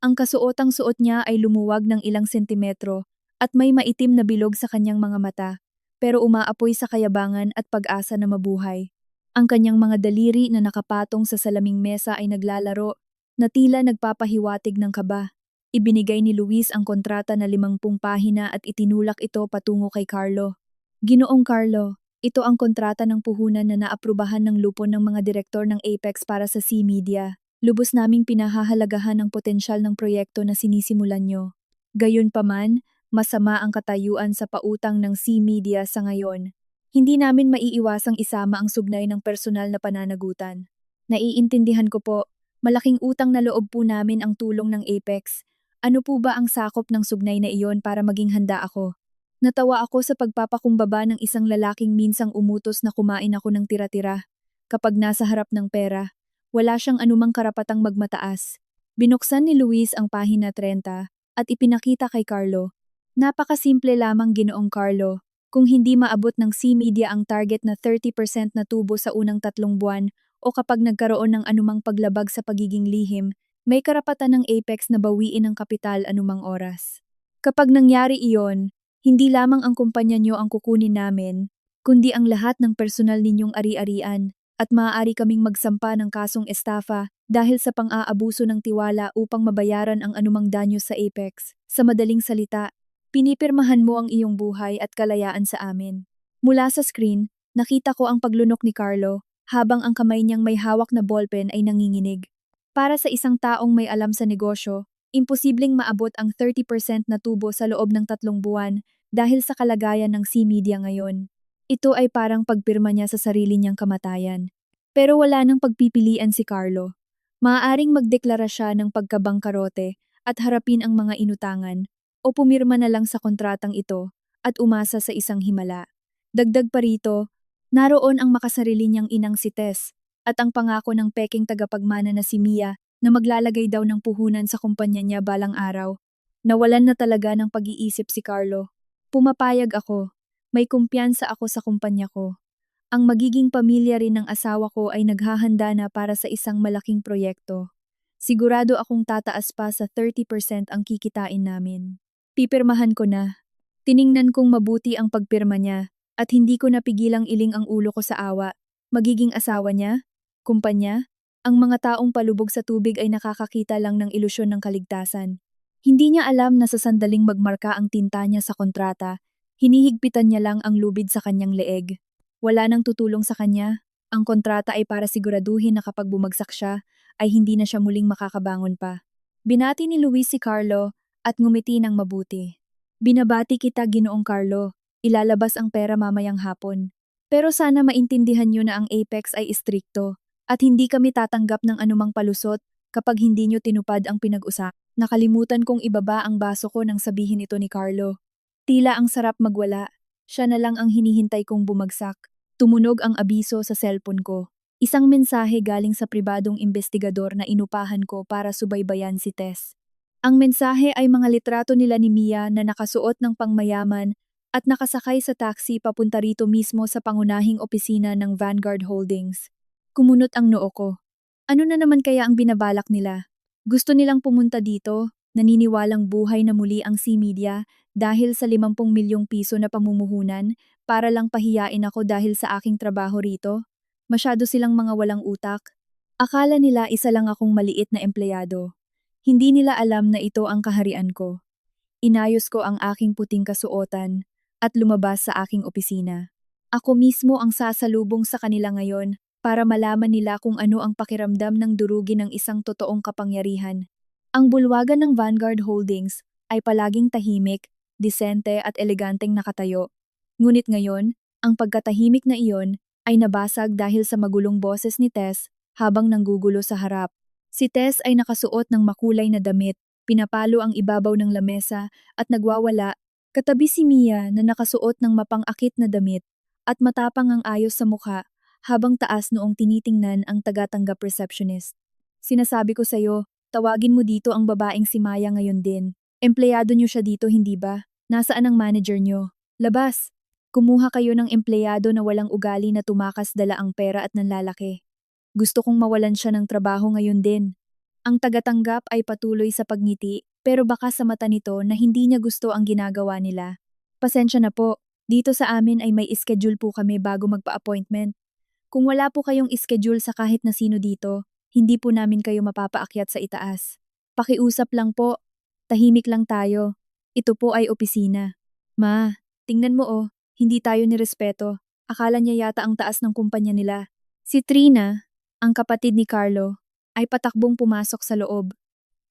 Ang kasuotang suot niya ay lumuwag ng ilang sentimetro at may maitim na bilog sa kanyang mga mata, pero umaapoy sa kayabangan at pag-asa na mabuhay. Ang kanyang mga daliri na nakapatong sa salaming mesa ay naglalaro, na tila nagpapahiwatig ng kaba. Ibinigay ni Luis ang kontrata na 50 pahina at itinulak ito patungo kay Carlo. Ginoong Carlo, ito ang kontrata ng puhunan na naaprubahan ng lupon ng mga direktor ng Apex para sa C-Media. Lubos naming pinahahalagahan ang potensyal ng proyekto na sinisimulan nyo. Gayunpaman, masama ang katayuan sa pautang ng C-Media sa ngayon. Hindi namin maiiwasang isama ang sugnay ng personal na pananagutan. Naiintindihan ko po, malaking utang na loob po namin ang tulong ng Apex. Ano po ba ang sakop ng sugnay na iyon para maging handa ako? Natawa ako sa pagpapakumbaba ng isang lalaking minsang umutos na kumain ako ng tira-tira. Kapag nasa harap ng pera, wala siyang anumang karapatang magmataas. Binuksan ni Luis ang pahina 30 at ipinakita kay Carlo. Napakasimple lamang Ginoong Carlo. Kung hindi maabot ng C-Media ang target na 30% na tubo sa unang 3 buwan o kapag nagkaroon ng anumang paglabag sa pagiging lihim, may karapatan ng Apex na bawiin ang kapital anumang oras. Kapag nangyari iyon, hindi lamang ang kumpanya nyo ang kukunin namin, kundi ang lahat ng personal ninyong ari-arian. At maaari kaming magsampa ng kasong estafa dahil sa pang-aabuso ng tiwala upang mabayaran ang anumang danyo sa Apex. Sa madaling salita, pinipirmahan mo ang iyong buhay at kalayaan sa amin. Mula sa screen, nakita ko ang paglunok ni Carlo habang ang kamay niyang may hawak na ballpen ay nanginginig. Para sa isang taong may alam sa negosyo, imposibleng maabot ang 30% na tubo sa loob ng 3 buwan dahil sa kalagayan ng C-Media ngayon. Ito ay parang pagpirma niya sa sarili niyang kamatayan. Pero wala nang pagpipilian si Carlo. Maaaring magdeklara siya ng pagkabangkarote at harapin ang mga inutangan o pumirma na lang sa kontratang ito at umasa sa isang himala. Dagdag pa rito, naroon ang makasarili niyang inang si Tess at ang pangako ng peking tagapagmana na si Mia na maglalagay daw ng puhunan sa kumpanya niya balang araw. Nawalan na talaga ng pag-iisip si Carlo. Pumapayag ako. May kumpiyansa ako sa kumpanya ko. Ang magiging pamilya rin ng asawa ko ay naghahanda na para sa isang malaking proyekto. Sigurado akong tataas pa sa 30% ang kikitain namin. Pipirmahan ko na. Tiningnan kong mabuti ang pagpirma niya at hindi ko napigilang iling ang ulo ko sa awa. Magiging asawa niya? Kumpanya? Ang mga taong palubog sa tubig ay nakakakita lang ng ilusyon ng kaligtasan. Hindi niya alam na sa sandaling magmarka ang tinta niya sa kontrata, hinihigpitan niya lang ang lubid sa kanyang leeg. Wala nang tutulong sa kanya. Ang kontrata ay para siguraduhin na kapag bumagsak siya, ay hindi na siya muling makakabangon pa. Binati ni Luis si Carlo at ngumiti ng mabuti. Binabati kita Ginoong Carlo, ilalabas ang pera mamayang hapon. Pero sana maintindihan niyo na ang Apex ay istrikto at hindi kami tatanggap ng anumang palusot kapag hindi niyo tinupad ang pinag-usap. Nakalimutan kong ibaba ang baso ko nang sabihin ito ni Carlo. Tila ang sarap magwala. Siya na lang ang hinihintay kong bumagsak. Tumunog ang abiso sa cellphone ko. Isang mensahe galing sa pribadong investigador na inupahan ko para subaybayan si Tess. Ang mensahe ay mga litrato nila ni Mia na nakasuot ng pangmayaman at nakasakay sa taxi papunta rito mismo sa pangunahing opisina ng Vanguard Holdings. Kumunot ang noo ko. Ano na naman kaya ang binabalak nila? Gusto nilang pumunta dito, naniniwalang buhay na muli ang C-Media dahil sa 50 milyong piso na pamumuhunan para lang pahiyain ako dahil sa aking trabaho rito. Masyado silang mga walang utak. Akala nila isa lang akong maliit na empleyado. Hindi nila alam na ito ang kaharian ko. Inayos ko ang aking puting kasuotan at lumabas sa aking opisina. Ako mismo ang sasalubong sa kanila ngayon para malaman nila kung ano ang pakiramdam ng durugin ng isang totoong kapangyarihan. Ang bulwagan ng Vanguard Holdings ay palaging tahimik, disente at eleganteng nakatayo. Ngunit ngayon, ang pagkatahimik na iyon ay nabasag dahil sa magulong boses ni Tess habang nanggugulo sa harap. Si Tess ay nakasuot ng makulay na damit, pinapalo ang ibabaw ng lamesa at nagwawala, katabi si Mia na nakasuot ng mapang-akit na damit at matapang ang ayos sa mukha habang taas noong tinitingnan ang tagatanggap receptionist. Sinasabi ko sa'yo, tawagin mo dito ang babaeng si Maya ngayon din. Empleyado niyo siya dito, hindi ba? Nasaan ang manager niyo? Labas! Kumuha kayo ng empleyado na walang ugali na tumakas dala ang pera at nanlalaki. Gusto kong mawalan siya ng trabaho ngayon din. Ang tagatanggap ay patuloy sa pagngiti, pero baka sa mata nito na hindi niya gusto ang ginagawa nila. Pasensya na po, dito sa amin ay may schedule po kami bago magpa-appointment. Kung wala po kayong schedule sa kahit na sino dito, hindi po namin kayo mapapaakyat sa itaas. Pakiusap lang po, tahimik lang tayo. Ito po ay opisina. Ma, tingnan mo oh, hindi tayo nirespeto. Akala niya yata ang taas ng kumpanya nila. Si Trina, ang kapatid ni Carlo, ay patakbong pumasok sa loob.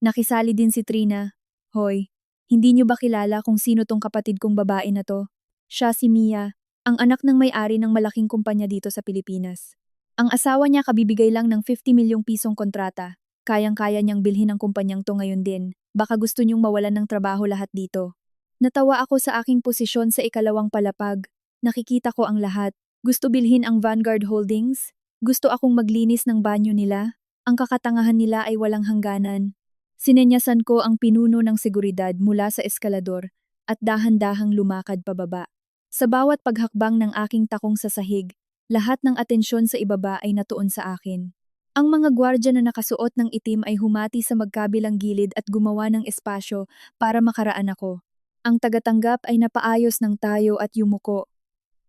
Nakisali din si Trina. Hoy, hindi niyo ba kilala kung sino tong kapatid kong babae na to? Siya si Mia, ang anak ng may-ari ng malaking kumpanya dito sa Pilipinas. Ang asawa niya kabibigay lang ng 50 milyong pisong kontrata. Kayang-kaya niyang bilhin ang kumpanyang to ngayon din. Baka gusto niyong mawalan ng trabaho lahat dito. Natawa ako sa aking posisyon sa ikalawang palapag. Nakikita ko ang lahat. Gusto bilhin ang Vanguard Holdings? Gusto akong maglinis ng banyo nila? Ang kakatangahan nila ay walang hangganan. Sinenyasan ko ang pinuno ng seguridad mula sa eskalador at dahan-dahang lumakad pababa. Sa bawat paghakbang ng aking takong sa sahig, lahat ng atensyon sa ibaba ay natuon sa akin. Ang mga gwardya na nakasuot ng itim ay humati sa magkabilang gilid at gumawa ng espasyo para makaraan ako. Ang tagatanggap ay napaayos ng tayo at yumuko.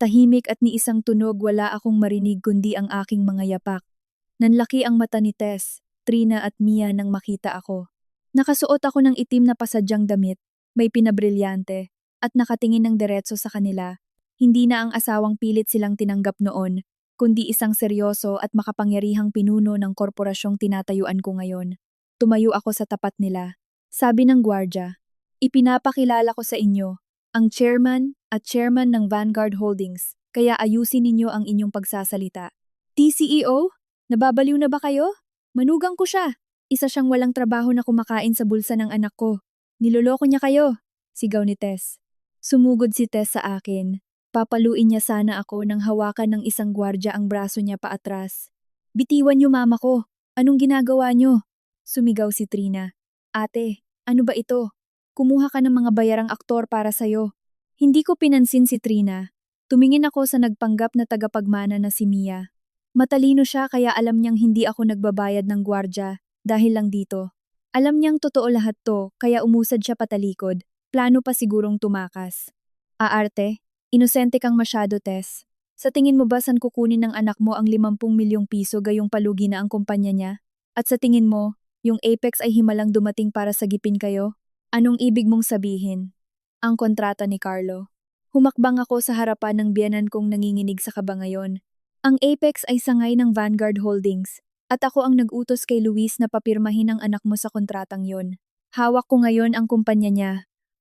Tahimik at ni isang tunog wala akong marinig kundi ang aking mga yapak. Nanlaki ang mata ni Tess, Trina at Mia nang makita ako. Nakasuot ako ng itim na pasadyang damit, may pinabrilyante, at nakatingin ng diretso sa kanila. Hindi na ang asawang pilit silang tinanggap noon, kundi isang seryoso at makapangyarihang pinuno ng korporasyong tinatayuan ko ngayon. Tumayo ako sa tapat nila. Sabi ng gwardya, ipinapakilala ko sa inyo, ang chairman at chairman ng Vanguard Holdings, kaya ayusin ninyo ang inyong pagsasalita. TCEO? Nababaliw na ba kayo? Manugang ko siya. Isa siyang walang trabaho na kumakain sa bulsa ng anak ko. Niloloko niya kayo, sigaw ni Tess. Sumugod si Tess sa akin. Papaluin niya sana ako nang hawakan ng isang gwardya ang braso niya paatras. Bitiwan niyo mama ko. Anong ginagawa niyo? Sumigaw si Trina. Ate, ano ba ito? Kumuha ka ng mga bayarang aktor para sa'yo. Hindi ko pinansin si Trina. Tumingin ako sa nagpanggap na tagapagmana na si Mia. Matalino siya kaya alam niyang hindi ako nagbabayad ng gwardya dahil lang dito. Alam niyang totoo lahat to kaya umusad siya patalikod. Plano pa sigurong tumakas. Aarte, inosente kang masyado, Tess. Sa tingin mo ba saan kukunin ng anak mo ang 50 milyong piso gayong palugi na ang kumpanya niya? At sa tingin mo, yung Apex ay himalang dumating para sagipin kayo? Anong ibig mong sabihin? Ang kontrata ni Carlo. Humakbang ako sa harapan ng biyenan kong nanginginig sa kaba ngayon. Ang Apex ay sangay ng Vanguard Holdings at ako ang nag-utos kay Luis na papirmahin ang anak mo sa kontratang yon. Hawak ko ngayon ang kumpanya niya,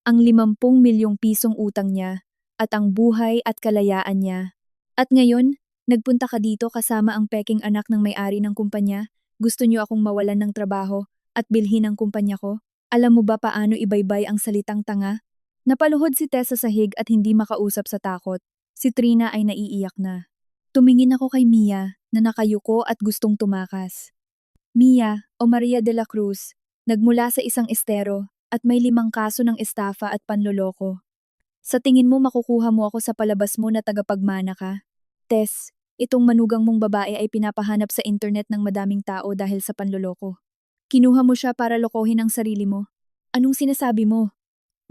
ang 50 milyong pisong utang niya, at ang buhay at kalayaan niya. At ngayon, nagpunta ka dito kasama ang peking anak ng may-ari ng kumpanya. Gusto niyo akong mawalan ng trabaho at bilhin ang kumpanya ko? Alam mo ba paano ibaybay ang salitang tanga? Napaluhod si Tess sa sahig at hindi makausap sa takot. Si Trina ay naiiyak na. Tumingin ako kay Mia na nakayuko at gustong tumakas. Mia o Maria de la Cruz, nagmula sa isang estero at may 5 kaso ng estafa at panloloko. Sa tingin mo makukuha mo ako sa palabas mo na tagapagmana ka? Tess, itong manugang mong babae ay pinapahanap sa internet ng madaming tao dahil sa panloloko. Kinuha mo siya para lokohin ang sarili mo. Anong sinasabi mo?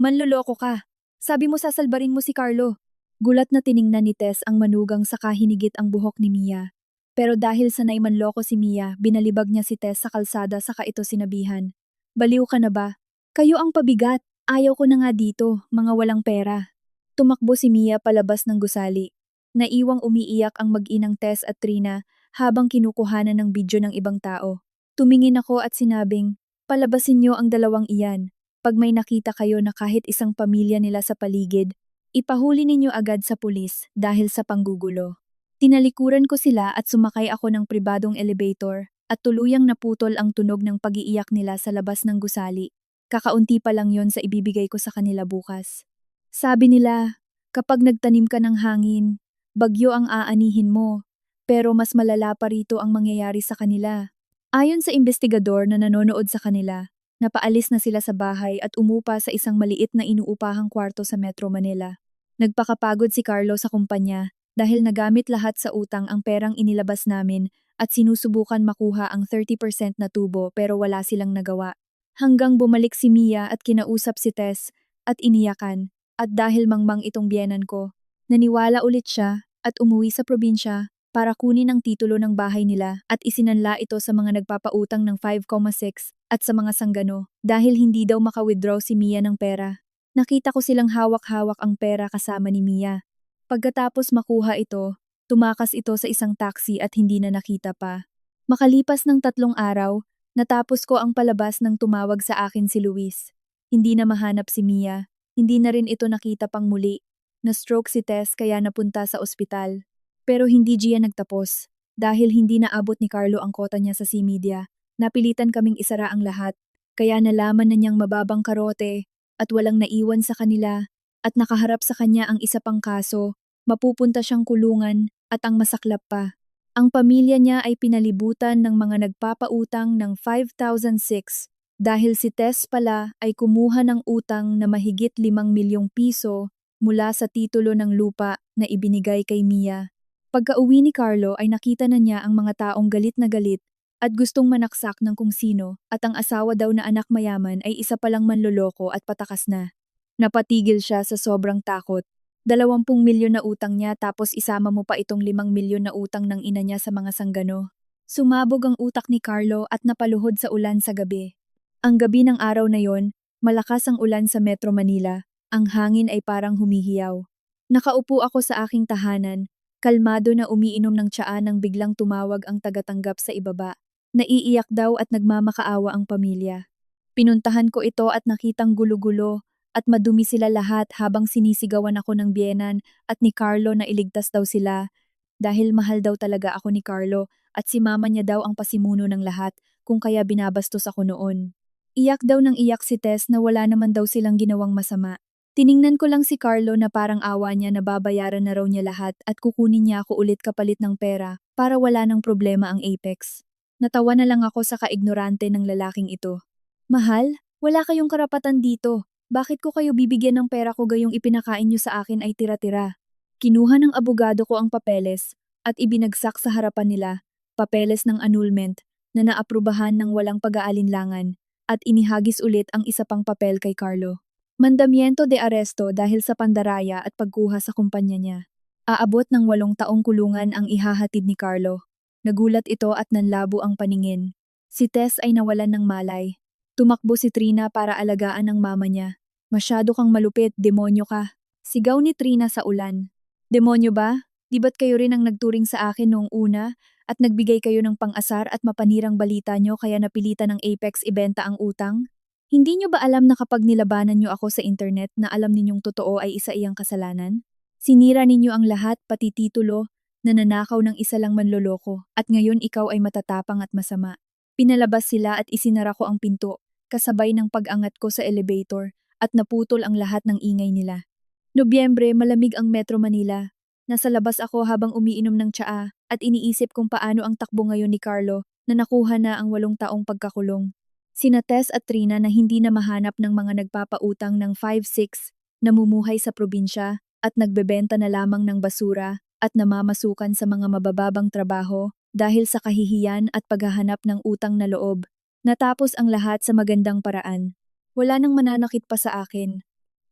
Manloloko ka. Sabi mo sasalbarin mo si Carlo. Gulat na tiningnan ni Tess ang manugang sa kahinigit ang buhok ni Mia. Pero dahil sanay manloko si Mia, binalibag niya si Tess sa kalsada saka ito sinabihan. Baliw ka na ba? Kayo ang pabigat. Ayaw ko na nga dito, mga walang pera. Tumakbo si Mia palabas ng gusali. Naiwang umiiyak ang mag-inang Tess at Trina habang kinukuhanan ng video ng ibang tao. Tumingin ako at sinabing, palabasin niyo ang dalawang iyan. Pag may nakita kayo na kahit isang pamilya nila sa paligid, ipahuli ninyo agad sa pulis dahil sa panggugulo. Tinalikuran ko sila at sumakay ako ng pribadong elevator at tuluyang naputol ang tunog ng pag-iiyak nila sa labas ng gusali. Kakaunti pa lang yon sa ibibigay ko sa kanila bukas. Sabi nila, kapag nagtanim ka ng hangin, bagyo ang aanihin mo, pero mas malala pa rito ang mangyayari sa kanila. Ayon sa investigador na nanonood sa kanila, napaalis na sila sa bahay at umupa sa isang maliit na inuupahang kwarto sa Metro Manila. Nagpakapagod si Carlo sa kumpanya dahil nagamit lahat sa utang ang perang inilabas namin at sinusubukan makuha ang 30% na tubo pero wala silang nagawa. Hanggang bumalik si Mia at kinausap si Tess at iniyakan at dahil mangmang itong biyenan ko, naniwala ulit siya at umuwi sa probinsya para kunin ang titulo ng bahay nila at isinanla ito sa mga nagpapautang ng 5,6 at sa mga sanggano dahil hindi daw maka-withdraw si Mia ng pera. Nakita ko silang hawak-hawak ang pera kasama ni Mia. Pagkatapos makuha ito, tumakas ito sa isang taxi at hindi na nakita pa. Makalipas ng 3 araw, natapos ko ang palabas nang tumawag sa akin si Luis. Hindi na mahanap si Mia, hindi na rin ito nakita pang muli. Na-stroke si Tess kaya napunta sa ospital. Pero hindi diyan nagtapos. Dahil hindi naabot ni Carlo ang kota niya sa C-Media, napilitan kaming isara ang lahat. Kaya nalaman na niyang mababang karote at walang naiwan sa kanila at nakaharap sa kanya ang isa pang kaso. Mapupunta siyang kulungan at ang masaklap pa. Ang pamilya niya ay pinalibutan ng mga nagpapautang ng 5,006 dahil si Tess pala ay kumuha ng utang na mahigit 5 milyong piso mula sa titulo ng lupa na ibinigay kay Mia. Pagka-uwi ni Carlo ay nakita na niya ang mga taong galit na galit at gustong manaksak ng kung sino at ang asawa daw na anak mayaman ay isa palang manloloko at patakas na. Napatigil siya sa sobrang takot. 20 milyon na utang niya tapos isama mo pa itong 5 milyon na utang ng ina niya sa mga sanggano. Sumabog ang utak ni Carlo at napaluhod sa ulan sa gabi. Ang gabi ng araw na yon, malakas ang ulan sa Metro Manila. Ang hangin ay parang humihiyaw. Nakaupo ako sa aking tahanan, kalmado na umiinom ng tsaa nang biglang tumawag ang tagatanggap sa ibaba. Naiiyak daw at nagmamakaawa ang pamilya. Pinuntahan ko ito at nakitang gulo-gulo at madumi sila lahat habang sinisigawan ako ng biyenan at ni Carlo na iligtas daw sila dahil mahal daw talaga ako ni Carlo at si mama niya daw ang pasimuno ng lahat kung kaya binabastos ako noon. Iyak daw ng iyak si Tess na wala naman daw silang ginawang masama. Tiningnan ko lang si Carlo na parang awa niya na babayaran na raw niya lahat at kukunin niya ako ulit kapalit ng pera para wala ng problema ang Apex. Natawa na lang ako sa kaignorante ng lalaking ito. Mahal, wala kayong karapatan dito. Bakit ko kayo bibigyan ng pera ko gayong ipinakain niyo sa akin ay tira-tira? Kinuha ng abogado ko ang papeles at ibinagsak sa harapan nila, papeles ng annulment na naaprubahan ng walang pag-aalinlangan at inihagis ulit ang isa pang papel kay Carlo. Mandamiento de aresto dahil sa pandaraya at pagkuha sa kumpanya niya. Aabot ng 8 taong kulungan ang ihahatid ni Carlo. Nagulat ito at nanlabo ang paningin. Si Tess ay nawalan ng malay. Tumakbo si Trina para alagaan ang mama niya. Masyado kang malupit, demonyo ka. Sigaw ni Trina sa ulan. Demonyo ba? Di ba't kayo rin ang nagturing sa akin noong una at nagbigay kayo ng pang-asar at mapanirang balita nyo kaya napilitan ng Apex ibenta ang utang? Hindi nyo ba alam na kapag nilabanan nyo ako sa internet na alam ninyong totoo ay isa iyang kasalanan? Sinira ninyo ang lahat pati titulo na nanakaw ng isa lang manloloko at ngayon ikaw ay matatapang at masama. Pinalabas sila at isinara ko ang pinto, kasabay ng pag-angat ko sa elevator at naputol ang lahat ng ingay nila. Nobyembre, malamig ang Metro Manila. Nasa labas ako habang umiinom ng tsaa at iniisip kung paano ang takbo ngayon ni Carlo na nakuha na ang 8 taong pagkakulong. Sina Tess at Trina na hindi na mahanap ng mga nagpapautang ng 5-6, namumuhay sa probinsya at nagbebenta na lamang ng basura at namamasukan sa mga mabababang trabaho dahil sa kahihiyan at paghahanap ng utang na loob. Natapos ang lahat sa magandang paraan. Wala nang mananakit pa sa akin.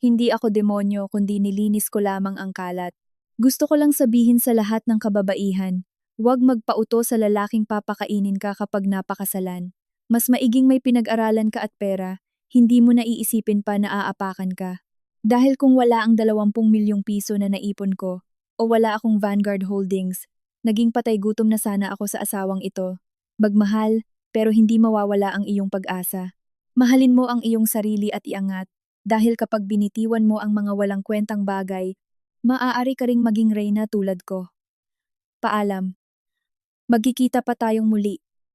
Hindi ako demonyo kundi nilinis ko lamang ang kalat. Gusto ko lang sabihin sa lahat ng kababaihan, huwag magpauto sa lalaking papakainin ka kapag napakasalan. Mas maiging may pinag-aralan ka at pera, hindi mo naiisipin pa na aapakan ka. Dahil kung wala ang 20 milyong piso na naipon ko, o wala akong Vanguard Holdings, naging patay gutom na sana ako sa asawang ito. Magmahal, pero hindi mawawala ang iyong pag-asa. Mahalin mo ang iyong sarili at iangat, dahil kapag binitiwan mo ang mga walang kwentang bagay, maaari ka ring maging reyna tulad ko. Paalam. Magkikita pa tayong muli.